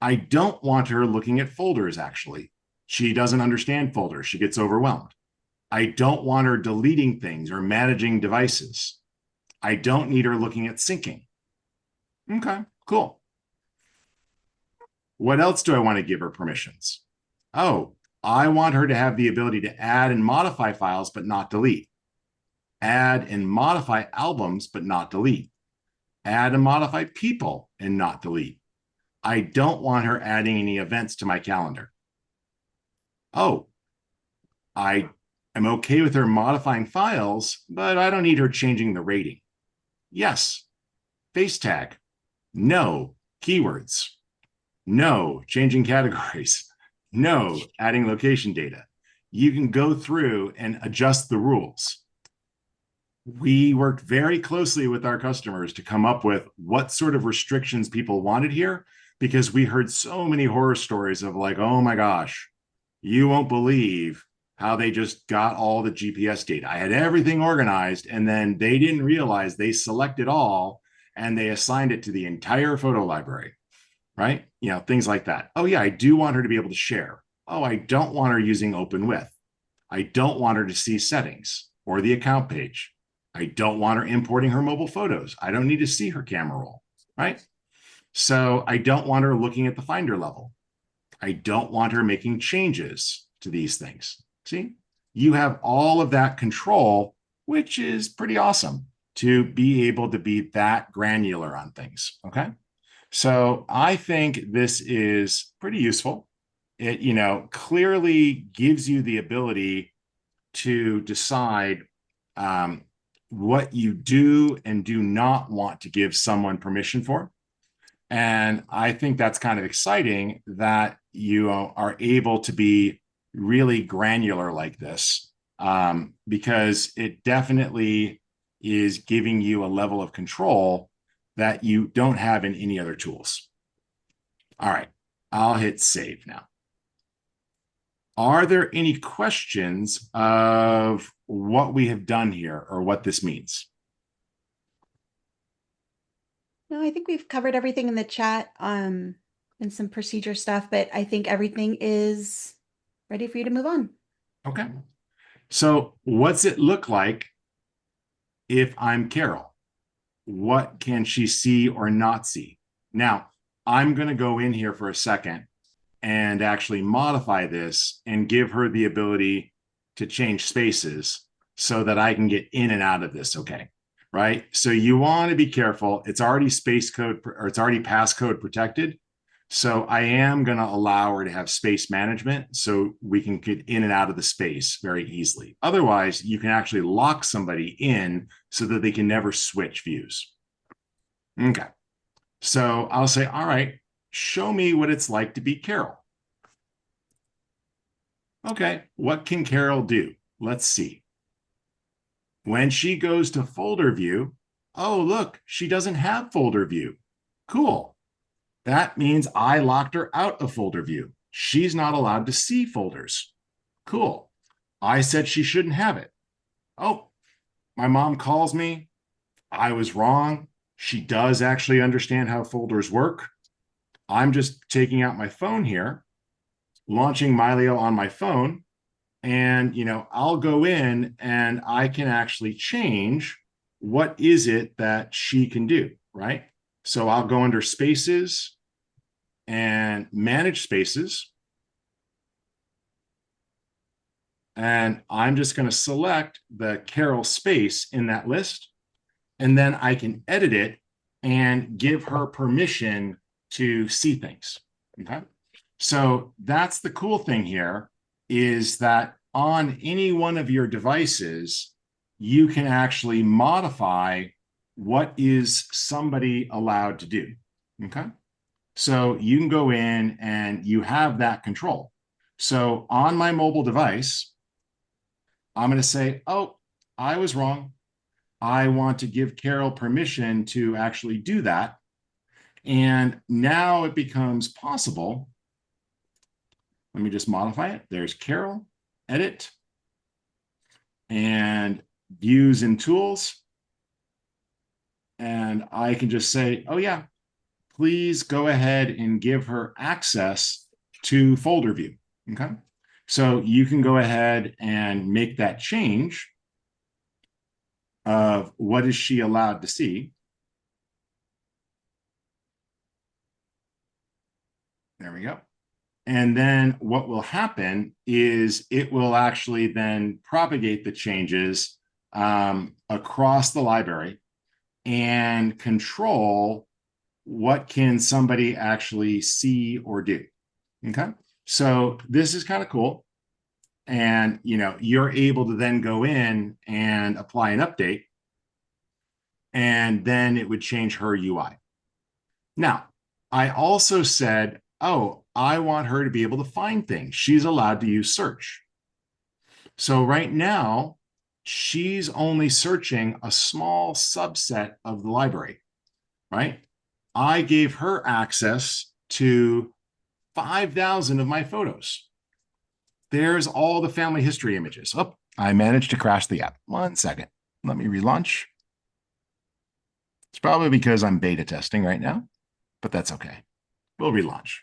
I don't want her looking at folders, actually. She doesn't understand folders. She gets overwhelmed. I don't want her deleting things or managing devices. I don't need her looking at syncing. Okay, cool. What else do I want to give her permissions? Oh, I want her to have the ability to add and modify files, but not delete. Add and modify albums, but not delete. Add and modify people and not delete. I don't want her adding any events to my calendar. Oh, I am okay with her modifying files, but I don't need her changing the rating. Yes. Face tag. No. Keywords. No. Changing categories. No. Adding location data. You can go through and adjust the rules. We worked very closely with our customers to come up with what sort of restrictions people wanted here, because we heard so many horror stories of like, oh my gosh, you won't believe how they just got all the GPS data. I had everything organized, and then they didn't realize they selected all and they assigned it to the entire photo library, right? You know, things like that. Oh, yeah, I do want her to be able to share. Oh, I don't want her using open with. I don't want her to see settings or the account page. I don't want her importing her mobile photos. I don't need to see her camera roll, right? So I don't want her looking at the Finder level. I don't want her making changes to these things. See, you have all of that control, which is pretty awesome to be able to be that granular on things. Okay. So I think this is pretty useful. It, you know, clearly gives you the ability to decide what you do and do not want to give someone permission for. And I think that's kind of exciting that you are able to be really granular like this, because it definitely is giving you a level of control that you don't have in any other tools. All right, I'll hit save now. Are there any questions of what we have done here or what this means? No, I think we've covered everything in the chat, and some procedure stuff, but I think everything is ready for you to move on. Okay. So what's it look like if I'm Carol? What can she see or not see? Now, I'm going to go in here for a second and actually modify this and give her the ability to change spaces so that I can get in and out of this. Okay. Right. So you want to be careful. It's already space code, or it's already passcode protected. So I am going to allow her to have space management so we can get in and out of the space very easily. Otherwise, you can actually lock somebody in so that they can never switch views. Okay. So I'll say, all right, show me what it's like to be Carol. Okay, what can Carol do? Let's see. When she goes to folder view, oh, look, she doesn't have folder view. Cool. That means I locked her out of folder view. She's not allowed to see folders. Cool. I said she shouldn't have it. Oh, my mom calls me. I was wrong. She does actually understand how folders work. I'm just taking out my phone here, launching Mylio on my phone, and you know, I'll go in and I can actually change what is it that she can do, right? So I'll go under spaces and manage spaces, and I'm just going to select the Carol space in that list, and then I can edit it and give her permission to see things. Okay. So that's the cool thing here, is that on any one of your devices, you can actually modify what is somebody allowed to do. Okay. So you can go in and you have that control. So on my mobile device, I'm going to say, oh, I was wrong. I want to give Carol permission to actually do that. And now it becomes possible. Let me just modify it. There's Carol, edit, and views and tools. And I can just say, oh yeah, please go ahead and give her access to folder view. Okay. So you can go ahead and make that change of what is she allowed to see. There we go. And then what will happen is it will actually then propagate the changes across the library and control what can somebody actually see or do. Okay. So this is kind of cool. And, you know, you're able to then go in and apply an update, and then it would change her UI. Now, I also said, oh, I want her to be able to find things. She's allowed to use search. So right now, she's only searching a small subset of the library, right? I gave her access to 5,000 of my photos. There's all the family history images. Oh, I managed to crash the app. 1 second. Let me relaunch. It's probably because I'm beta testing right now, but that's okay. We'll relaunch.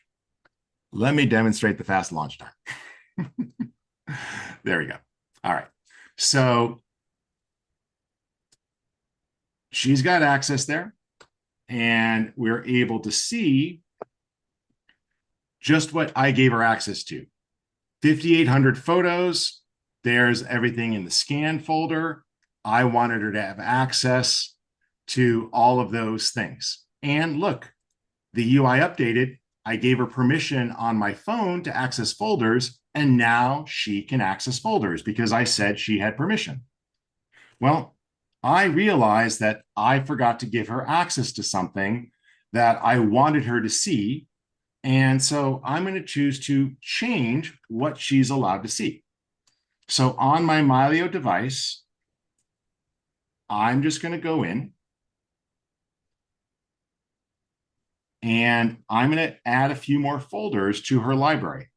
Let me demonstrate the fast launch time. There we go. All right. So she's got access there, and we're able to see just what I gave her access to. 5,800 photos. There's everything in the scan folder. I wanted her to have access to all of those things. And look, the UI updated. I gave her permission on my phone to access folders, and now she can access folders because I said she had permission. Well, I realized that I forgot to give her access to something that I wanted her to see. And so I'm going to choose to change what she's allowed to see. So on my Mylio device, I'm just going to go in and I'm going to add a few more folders to her library.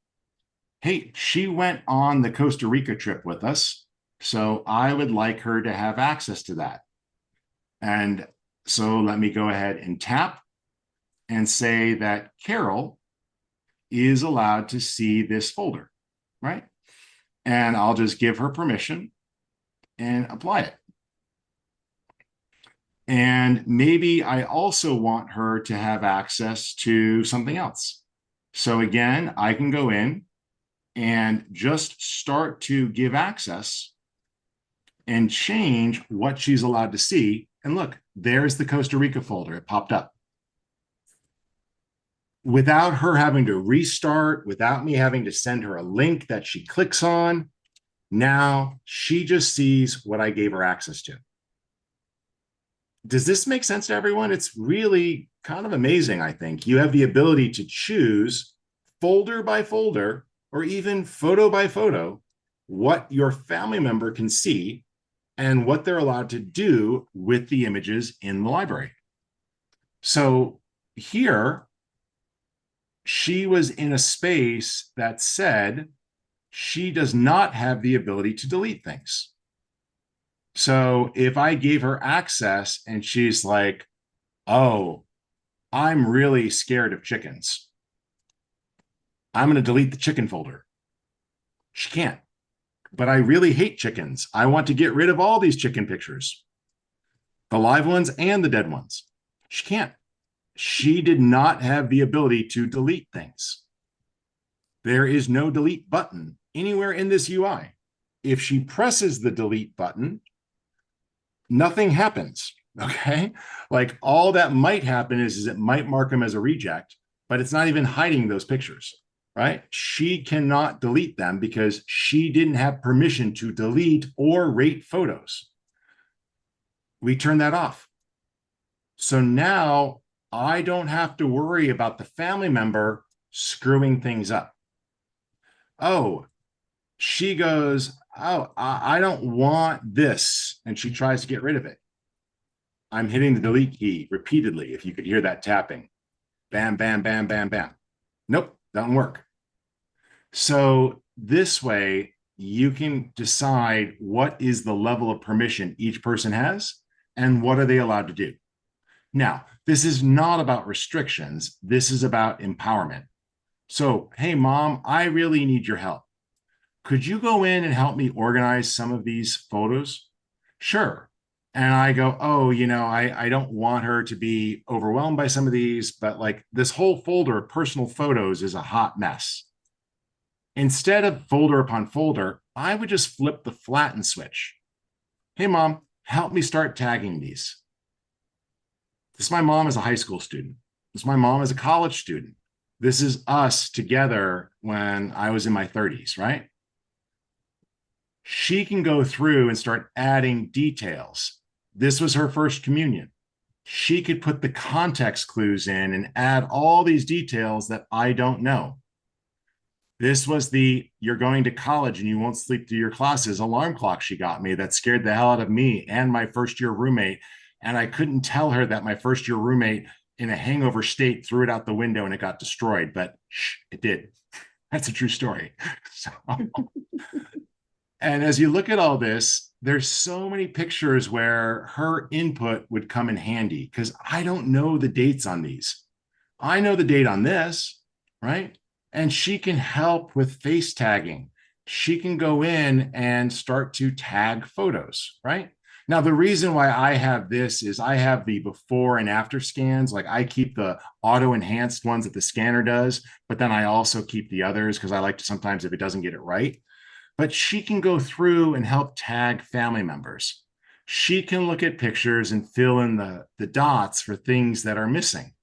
Hey, she went on the Costa Rica trip with us, so I would like her to have access to that. And so let me go ahead and tap and say that Carol is allowed to see this folder, right? And I'll just give her permission and apply it. And maybe I also want her to have access to something else. So again, I can go in and just start to give access and change what she's allowed to see. And look, there's the Costa Rica folder. It popped up. Without her having to restart, without me having to send her a link that she clicks on, now she just sees what I gave her access to. Does this make sense to everyone? It's really kind of amazing, I think. You have the ability to choose folder by folder or even photo by photo what your family member can see and what they're allowed to do with the images in the library. So here, she was in a space that said she does not have the ability to delete things. So if I gave her access and she's like, oh, I'm really scared of chickens, I'm going to delete the chicken folder. She can't. But I really hate chickens. I want to get rid of all these chicken pictures, the live ones and the dead ones. She can't. She did not have the ability to delete things. There is no delete button anywhere in this UI. If she presses the delete button, nothing happens, okay? Like all that might happen is it might mark them as a reject, but it's not even hiding those pictures, right? She cannot delete them because she didn't have permission to delete or rate photos. We turn that off. So now I don't have to worry about the family member screwing things up. Oh, she goes, oh, I don't want this. And she tries to get rid of it. I'm hitting the delete key repeatedly. If you could hear that tapping, bam, bam, bam, bam, bam. Nope, doesn't work. So this way you can decide what is the level of permission each person has and what are they allowed to do. Now, this is not about restrictions. This is about empowerment. So, hey, mom, I really need your help. Could you go in and help me organize some of these photos? Sure. And I go, oh, I don't want her to be overwhelmed by some of these, but like this whole folder of personal photos is a hot mess. Instead of folder upon folder, I would just flip the flatten switch. Hey, mom, help me start tagging these. This is my mom as a high school student. This is my mom as a college student. This is us together when I was in my 30s, right? She can go through and start adding details. This was her first communion. She could put the context clues in and add all these details that I don't know. This was the you're going to college and you won't sleep through your classes alarm clock she got me that scared the hell out of me and my first year roommate. And I couldn't tell her that my first year roommate in a hangover state, threw it out the window and it got destroyed, but shh, it did. That's a true story. So, and as you look at all this, there's so many pictures where her input would come in handy because I don't know the dates on these. I know the date on this, right? And she can help with face tagging. She can go in and start to tag photos, right? Now, the reason why I have this is I have the before and after scans. Like I keep the auto enhanced ones that the scanner does, but then I also keep the others because I like to sometimes if it doesn't get it right. But she can go through and help tag family members. She can look at pictures and fill in the dots for things that are missing,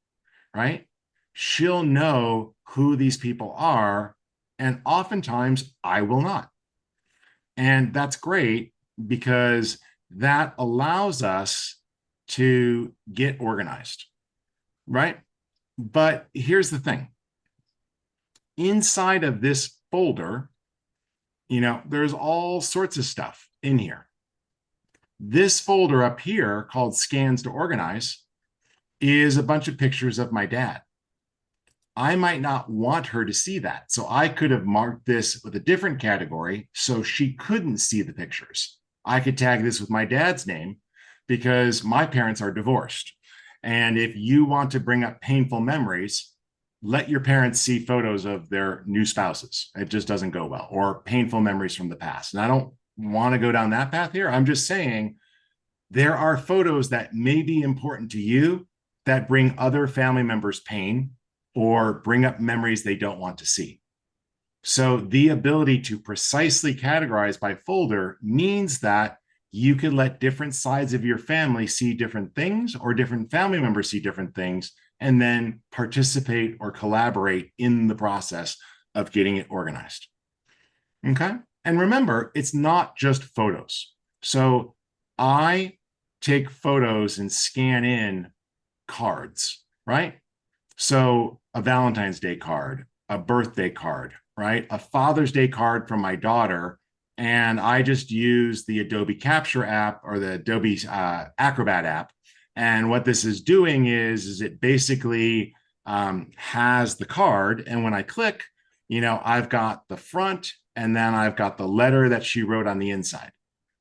right? She'll know who these people are. And oftentimes I will not. And that's great because that allows us to get organized, right? But here's the thing. Inside of this folder, there's all sorts of stuff in here. This folder up here called Scans to Organize is a bunch of pictures of my dad. I might not want her to see that. So I could have marked this with a different category so she couldn't see the pictures. I could tag this with my dad's name because my parents are divorced. And if you want to bring up painful memories, let your parents see photos of their new spouses. It just doesn't go well, or painful memories from the past. And I don't want to go down that path here. I'm just saying there are photos that may be important to you that bring other family members pain or bring up memories they don't want to see. So the ability to precisely categorize by folder means that you can let different sides of your family see different things or different family members see different things and then participate or collaborate in the process of getting it organized. Okay. And remember, it's not just photos. So I take photos and scan in cards, right? So a Valentine's Day card, a birthday card, right? A Father's Day card from my daughter. And I just use the Adobe Capture app or the Adobe Acrobat app. And what this is doing is it basically has the card. And when I click, I've got the front and then I've got the letter that she wrote on the inside,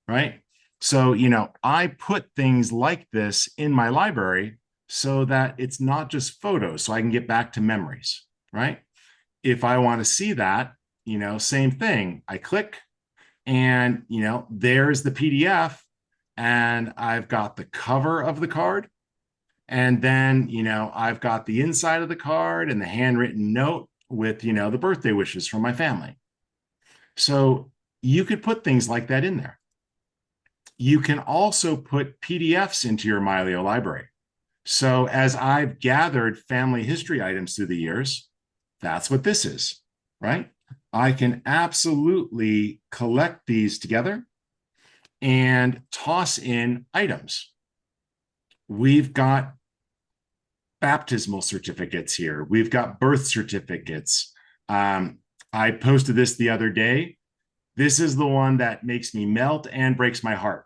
right? So, I put things like this in my library so that it's not just photos, so I can get back to memories, right? If I want to see that, same thing. I click and, there's the PDF and I've got the cover of the card. And then, I've got the inside of the card and the handwritten note with, the birthday wishes from my family. So you could put things like that in there. You can also put PDFs into your Mylio library. So as I've gathered family history items through the years, that's what this is, right? I can absolutely collect these together and toss in items. We've got baptismal certificates here. We've got birth certificates. I posted this the other day. This is the one that makes me melt and breaks my heart,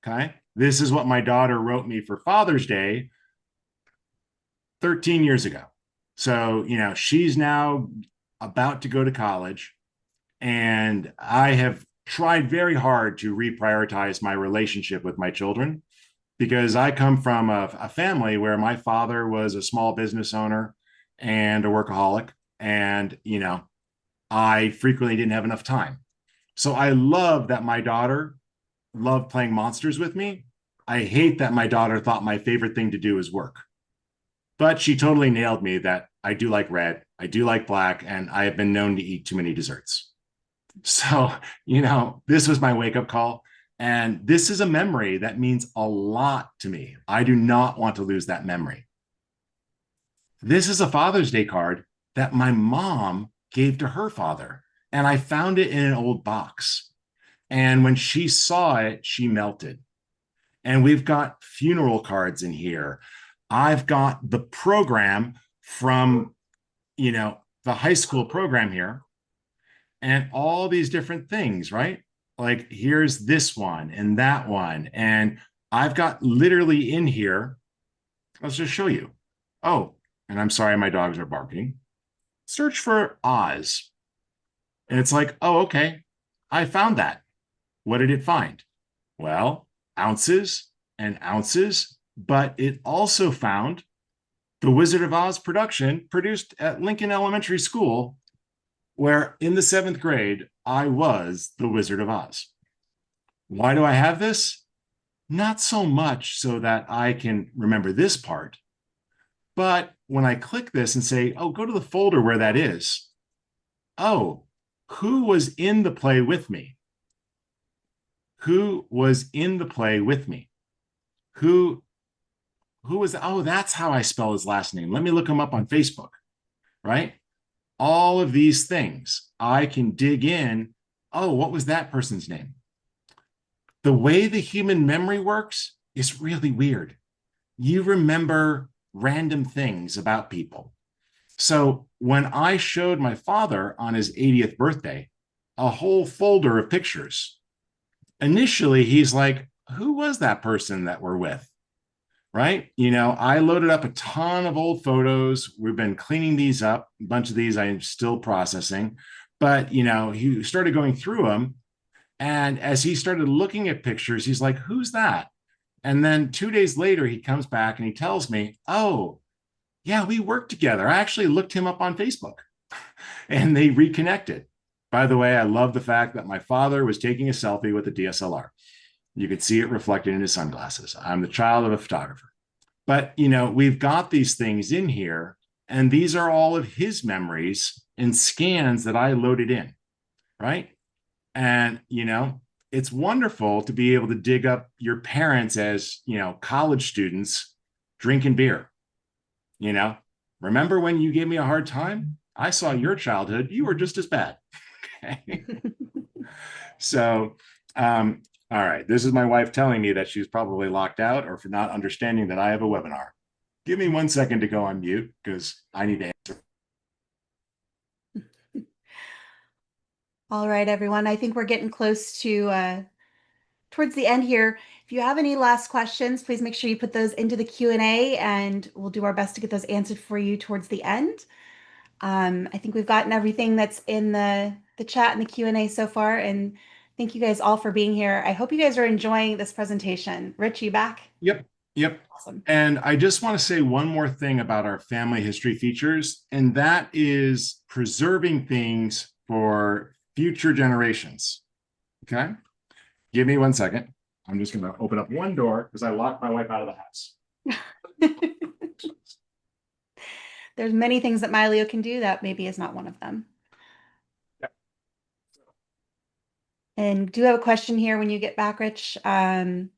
okay? This is what my daughter wrote me for Father's Day 13 years ago. So, she's now about to go to college. And I have tried very hard to reprioritize my relationship with my children because I come from a family where my father was a small business owner and a workaholic. And, I frequently didn't have enough time. So I love that my daughter loved playing monsters with me. I hate that my daughter thought my favorite thing to do is work. But she totally nailed me that I do like red, I do like black, and I have been known to eat too many desserts. So, this was my wake-up call. And this is a memory that means a lot to me. I do not want to lose that memory. This is a Father's Day card that my mom gave to her father. And I found it in an old box. And when she saw it, she melted. And we've got funeral cards in here. I've got the program from, the high school program here and all these different things, right? Like here's this one and that one. And I've got literally in here, let's just show you. Oh, and I'm sorry, my dogs are barking. Search for Oz. And it's like, oh, okay, I found that. What did it find? Well, ounces and ounces, but it also found the Wizard of Oz production produced at Lincoln Elementary School, where in the 7th grade, I was the Wizard of Oz. Why do I have this? Not so much so that I can remember this part, but when I click this and say, oh, go to the folder where that is, oh, who was in the play with me? Who was in the play with me? Who was, oh, that's how I spell his last name. Let me look him up on Facebook, right? All of these things, I can dig in. Oh, what was that person's name? The way the human memory works is really weird. You remember random things about people. So when I showed my father on his 80th birthday a whole folder of pictures, initially he's like, who was that person that we're with? Right? I loaded up a ton of old photos. We've been cleaning these up. A bunch of these I'm still processing. But, he started going through them. And as he started looking at pictures, he's like, who's that? And then 2 days later, he comes back and he tells me, oh, yeah, we worked together. I actually looked him up on Facebook and they reconnected. By the way, I love the fact that my father was taking a selfie with a DSLR. You could see it reflected in his sunglasses. I'm the child of a photographer. But, we've got these things in here, and these are all of his memories and scans that I loaded in, right? And, it's wonderful to be able to dig up your parents as, college students drinking beer. Remember when you gave me a hard time? I saw your childhood. You were just as bad. Okay. So, all right, this is my wife telling me that she's probably locked out or for not understanding that I have a webinar. Give me 1 second to go on mute because I need to answer. All right, everyone. I think we're getting close to towards the end here. If you have any last questions, please make sure you put those into the Q&A and we'll do our best to get those answered for you towards the end. I think we've gotten everything that's in the chat and the Q&A so far, and thank you guys all for being here. I hope you guys are enjoying this presentation. Rich, you back? Yep. Awesome. And I just want to say one more thing about our family history features, and that is preserving things for future generations. Okay. Give me 1 second. I'm just going to open up one door because I locked my wife out of the house. There's many things that Mylio can do that maybe is not one of them. Yep. And do have a question here when you get back, Rich, from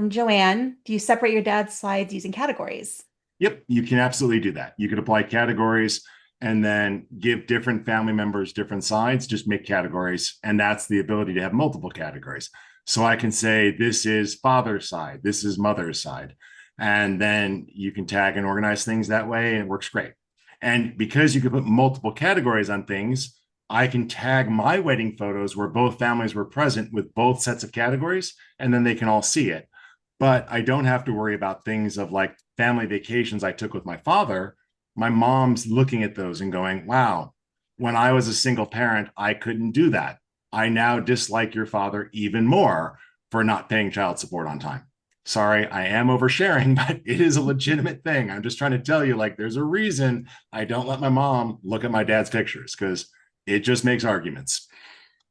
Joanne. Do you separate your dad's slides using categories? Yep, you can absolutely do that. You could apply categories and then give different family members different sides, just make categories. And that's the ability to have multiple categories. So I can say, this is father's side, this is mother's side. And then you can tag and organize things that way, and it works great. And because you can put multiple categories on things, I can tag my wedding photos where both families were present with both sets of categories, and then they can all see it. But I don't have to worry about things of like family vacations I took with my father. My mom's looking at those and going, wow, when I was a single parent, I couldn't do that. I now dislike your father even more for not paying child support on time. Sorry, I am oversharing, but it is a legitimate thing. I'm just trying to tell you, like, there's a reason I don't let my mom look at my dad's pictures because it just makes arguments.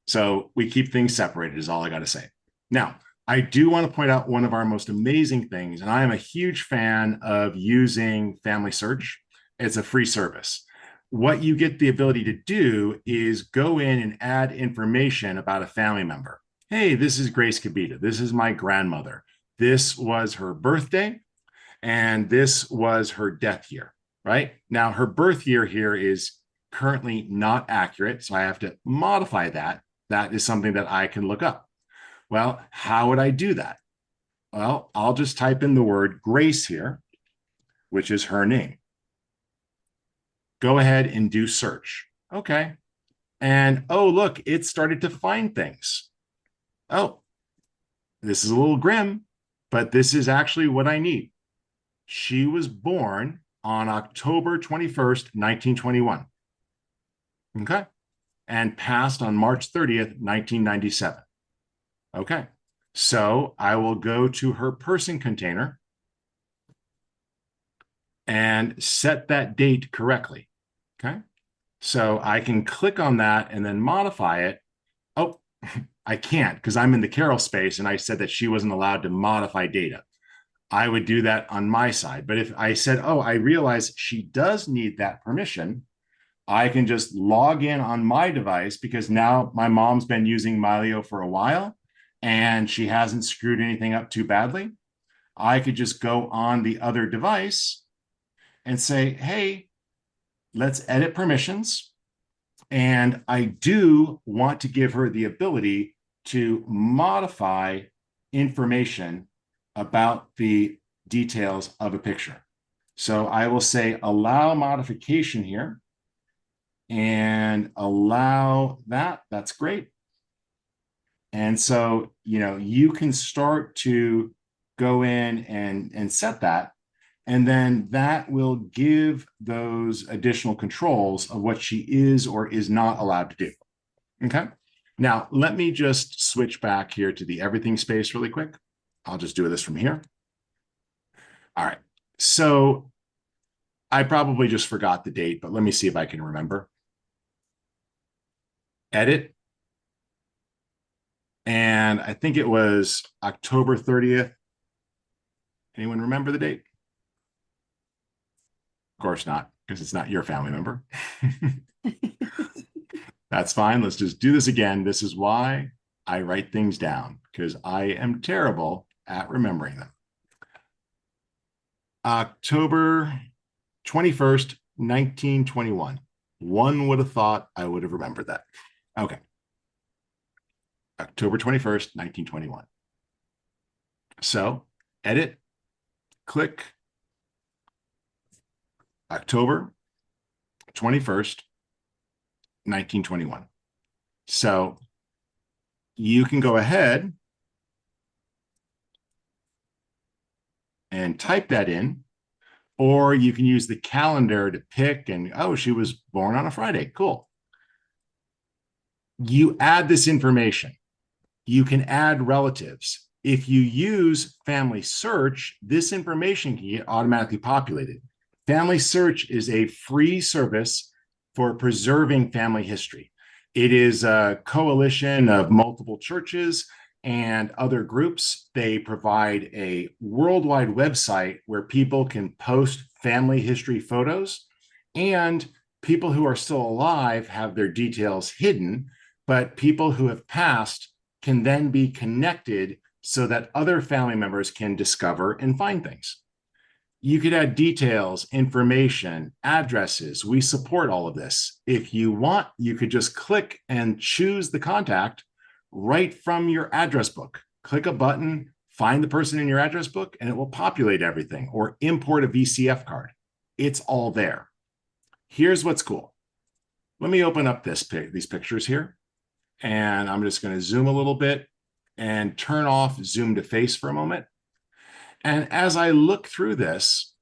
So we keep things separated, is all I got to say. Now, I do want to point out one of our most amazing things, and I am a huge fan of using Family Search. It's a free service. What you get the ability to do is go in and add information about a family member. Hey, this is Grace Kabita. This is my grandmother. This was her birthday, and this was her death year, right? Now, her birth year here is currently not accurate, so I have to modify that. That is something that I can look up. Well, how would I do that? Well, I'll just type in the word Grace here, which is her name. Go ahead and do search. Okay. And oh, look, it started to find things. Oh, this is a little grim, but this is actually what I need. She was born on October 21st, 1921. Okay. And passed on March 30th, 1997. Okay. So I will go to her person container and set that date correctly. Okay. So I can click on that and then modify it. Oh, I can't because I'm in the Carol space and I said that she wasn't allowed to modify data. I would do that on my side. But if I said, oh, I realize she does need that permission, I can just log in on my device because now my mom's been using Mylio for a while and she hasn't screwed anything up too badly. I could just go on the other device and say, hey, let's edit permissions. And I do want to give her the ability to modify information about the details of a picture. So I will say allow modification here and allow that. That's great. And so, you can start to go in and set that. And then that will give those additional controls of what she is or is not allowed to do. Okay. Now, let me just switch back here to the everything space really quick. I'll just do this from here. All right. So I probably just forgot the date, but let me see if I can remember. Edit. And I think it was October 30th. Anyone remember the date? Of course not, because it's not your family member. That's fine. Let's just do this again. This is why I write things down, because I am terrible at remembering them. October 21st, 1921. One would have thought I would have remembered that. Okay. October 21st, 1921. So edit, click, October 21st, 1921. So you can go ahead and type that in, or you can use the calendar to pick and, oh, she was born on a Friday. Cool. You add this information. You can add relatives. If you use Family Search, this information can get automatically populated. Family Search is a free service for preserving family history. It is a coalition of multiple churches and other groups. They provide a worldwide website where people can post family history photos, and people who are still alive have their details hidden, but people who have passed can then be connected so that other family members can discover and find things. You could add details, information, addresses. We support all of this. If you want, you could just click and choose the contact right from your address book. Click a button, find the person in your address book, and it will populate everything, or import a VCF card. It's all there. Here's what's cool. Let me open up these pictures here. And I'm just going to zoom a little bit and turn off zoom to face for a moment. And as I look through this,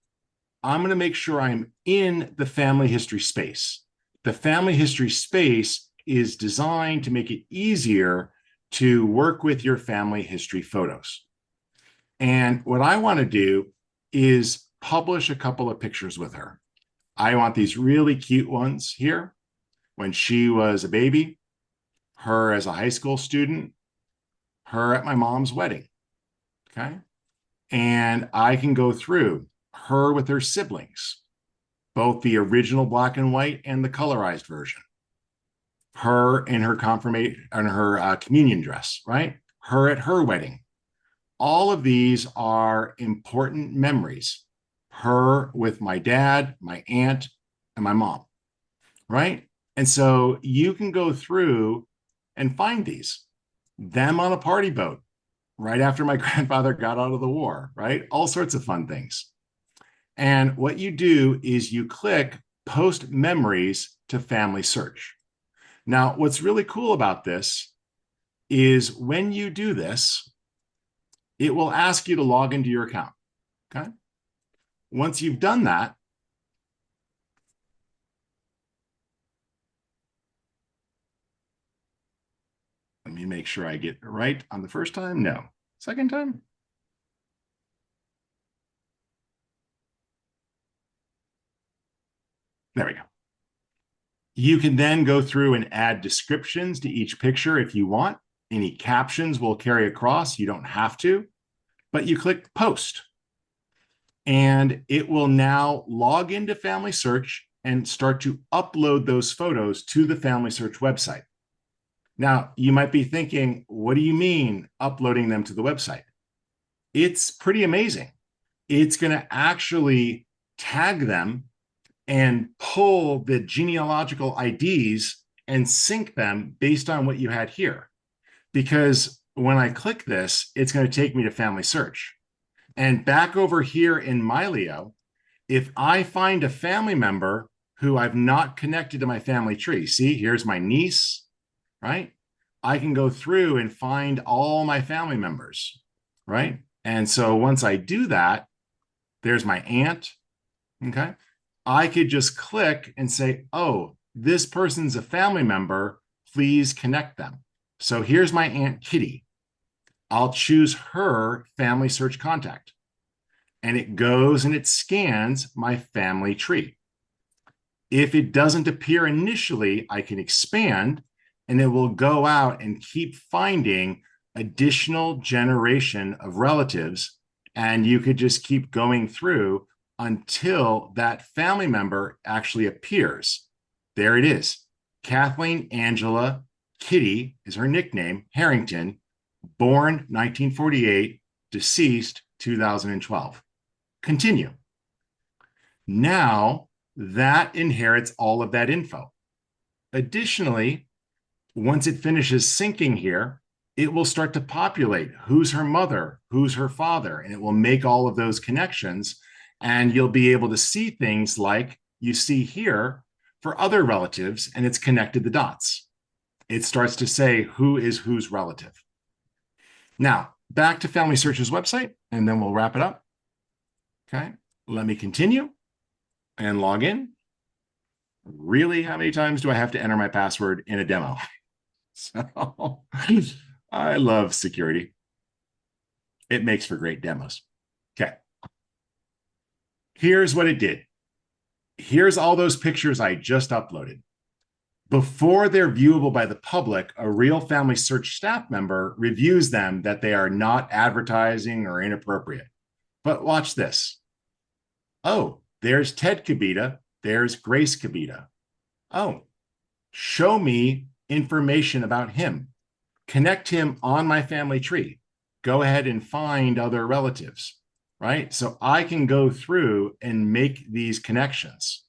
I'm going to make sure I'm in the family history space. The family history space is designed to make it easier to work with your family history photos. And what I want to do is publish a couple of pictures with her. I want these really cute ones here when she was a baby, her as a high school student, her at my mom's wedding. Okay. And I can go through her with her siblings, both the original black and white and the colorized version. Her in her confirmation and her communion dress, right? Her at her wedding. All of these are important memories. Her with my dad, my aunt, and my mom, right? And so you can go through and find these. Them on a party boat right after my grandfather got out of the war, right? All sorts of fun things. And what you do is you click Post Memories to Family Search. Now, what's really cool about this is when you do this, it will ask you to log into your account, okay? once you've done that, let me make sure I get it right on the first time. No, second time. There we go. You can then go through and add descriptions to each picture if you want. Any captions will carry across. You don't have to, but you click post. And it will now log into Family Search and start to upload those photos to the Family Search website. Now, you might be thinking, what do you mean uploading them to the website? It's pretty amazing. It's going to actually tag them and pull the genealogical IDs and sync them based on what you had here. Because when I click this, it's going to take me to Family Search. And back over here in Mylio, if I find a family member who I've not connected to my family tree, see, here's my niece, right? I can go through and find all my family members, right? And so once I do that, there's my aunt, okay? I could just click and say, oh, this person's a family member, please connect them. So here's my Aunt Kitty. I'll choose her Family Search contact. And it goes and it scans my family tree. If it doesn't appear initially, I can expand and it will go out and keep finding additional generation of relatives. And you could just keep going through until that family member actually appears. There it is. Kathleen Angela Kitty is her nickname, Harrington, born 1948, deceased 2012. Continue. Now that inherits all of that info. Additionally, once it finishes syncing here, it will start to populate who's her mother, who's her father, and it will make all of those connections. And you'll be able to see things like you see here for other relatives, and it's connected the dots. It starts to say who is whose relative. Now, back to Family Search's website, and then we'll wrap it up. Okay, let me continue and log in. Really, how many times do I have to enter my password in a demo? So I love security. It makes for great demos. Okay. Here's what it did. Here's all those pictures I just uploaded. Before they're viewable by the public, a real Family Search staff member reviews them that they are not advertising or inappropriate. But watch this. Oh, there's Ted Kabita. There's Grace Kabita. Oh, show me information about him. Connect him on my family tree. Go ahead and find other relatives, right? So I can go through and make these connections.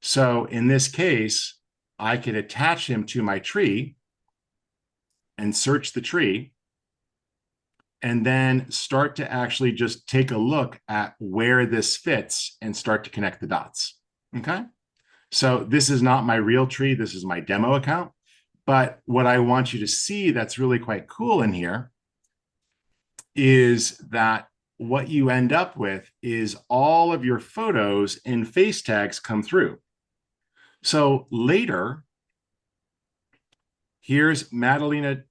So in this case, I could attach him to my tree and search the tree and then start to actually just take a look at where this fits and start to connect the dots. Okay. So this is not my real tree. This is my demo account. But what I want you to see that's really quite cool in here is that what you end up with is all of your photos and face tags come through. So later, here's Madalena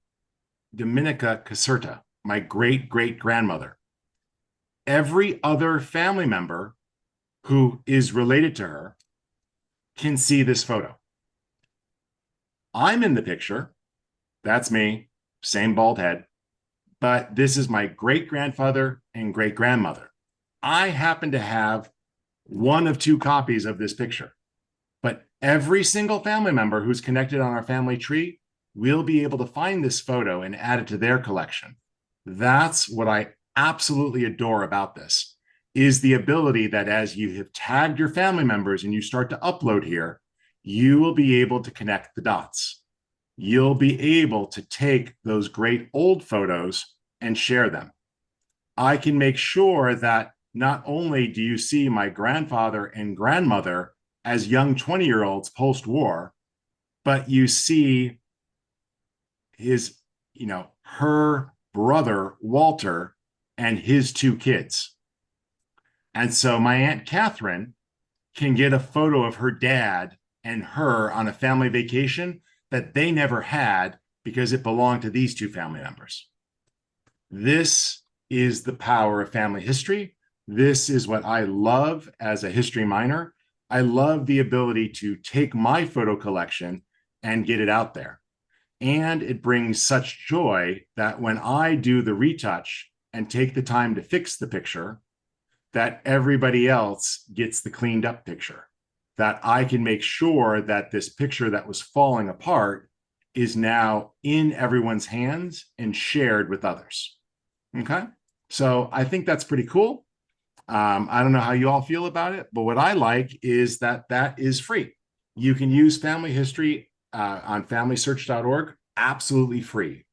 Dominica Caserta, my great-great-grandmother. Every other family member who is related to her can see this photo. I'm in the picture. That's me, same bald head. But this is my great-grandfather and great-grandmother. I happen to have one of two copies of this picture. But every single family member who's connected on our family tree will be able to find this photo and add it to their collection. That's what I absolutely adore about this, is the ability that as you have tagged your family members and you start to upload here, you will be able to connect the dots. You'll be able to take those great old photos and share them. I can make sure that not only do you see my grandfather and grandmother as young 20-year-olds post-war, but you see his, her brother, Walter, and his two kids. And so my Aunt Catherine can get a photo of her dad and her on a family vacation that they never had because it belonged to these two family members. This is the power of family history. This is what I love as a history minor. I love the ability to take my photo collection and get it out there. And it brings such joy that when I do the retouch and take the time to fix the picture, that everybody else gets the cleaned up picture, that I can make sure that this picture that was falling apart is now in everyone's hands and shared with others. Okay. So I think that's pretty cool. I don't know how you all feel about it, but what I like is that that is free. You can use family history on familysearch.org, absolutely free.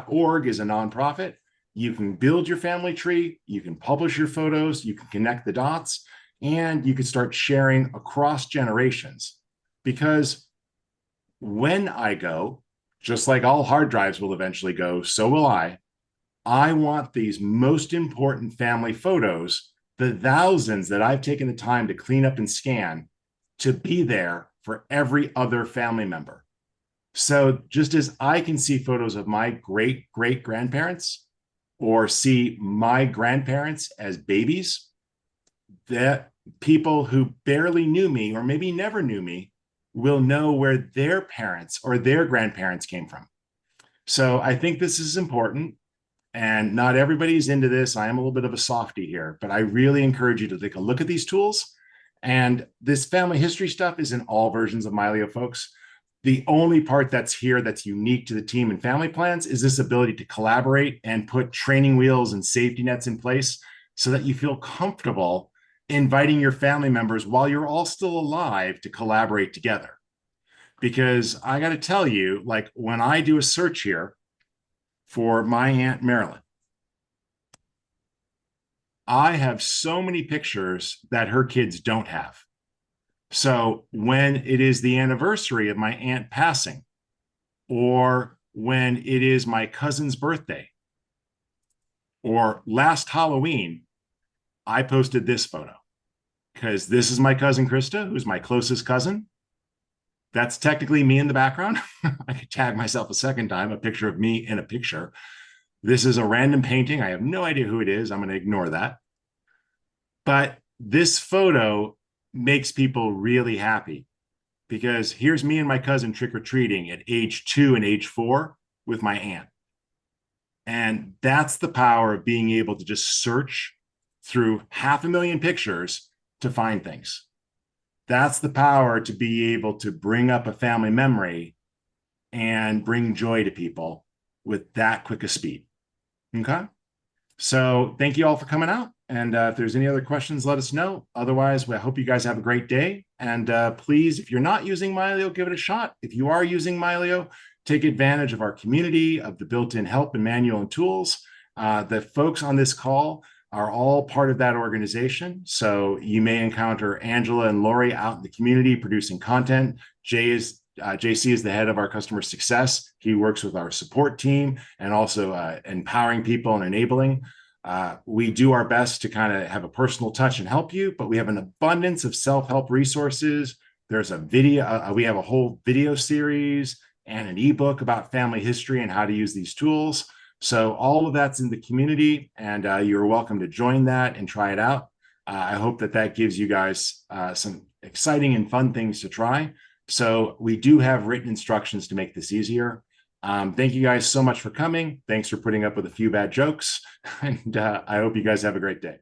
.org is a nonprofit. You can build your family tree, you can publish your photos, you can connect the dots, and you can start sharing across generations. Because when I go, just like all hard drives will eventually go, so will I want these most important family photos, the thousands that I've taken the time to clean up and scan, to be there for every other family member. So just as I can see photos of my great great grandparents or see my grandparents as babies, that people who barely knew me or maybe never knew me will know where their parents or their grandparents came from. So I think this is important. And not everybody's into this. I am a little bit of a softie here, but I really encourage you to take a look at these tools. And this family history stuff is in all versions of Mylio, folks. The only part that's here that's unique to the team and family plans is this ability to collaborate and put training wheels and safety nets in place so that you feel comfortable inviting your family members while you're all still alive to collaborate together. Because I got to tell you, like when I do a search here for my Aunt Marilyn, I have so many pictures that her kids don't have. So when it is the anniversary of my aunt passing, or when it is my cousin's birthday, or last Halloween, I posted this photo because this is my cousin Krista, who's my closest cousin. That's technically me in the background. I could tag myself a second time, a picture of me in a picture. This is a random painting. I have no idea who it is. I'm going to ignore that. But this photo makes people really happy because here's me and my cousin trick-or-treating at age 2 and age 4 with my aunt. And that's the power of being able to just search through 500,000 pictures to find things. That's the power to be able to bring up a family memory and bring joy to people with that quick a speed. Okay. So thank you all for coming out. And if there's any other questions, let us know. Otherwise, I hope you guys have a great day. And please, if you're not using Mylio, give it a shot. If you are using Mylio, take advantage of our community, of the built-in help and manual and tools. The folks on this call are all part of that organization. So you may encounter Angela and Lori out in the community producing content. JC is the head of our customer success. He works with our support team and also empowering people and enabling. We do our best to kind of have a personal touch and help you, but we have an abundance of self-help resources. There's a video, we have a whole video series and an ebook about family history and how to use these tools. So all of that's in the community, and you're welcome to join that and try it out. I hope that that gives you guys some exciting and fun things to try. So we do have written instructions to make this easier. Thank you guys so much for coming. Thanks for putting up with a few bad jokes. And I hope you guys have a great day.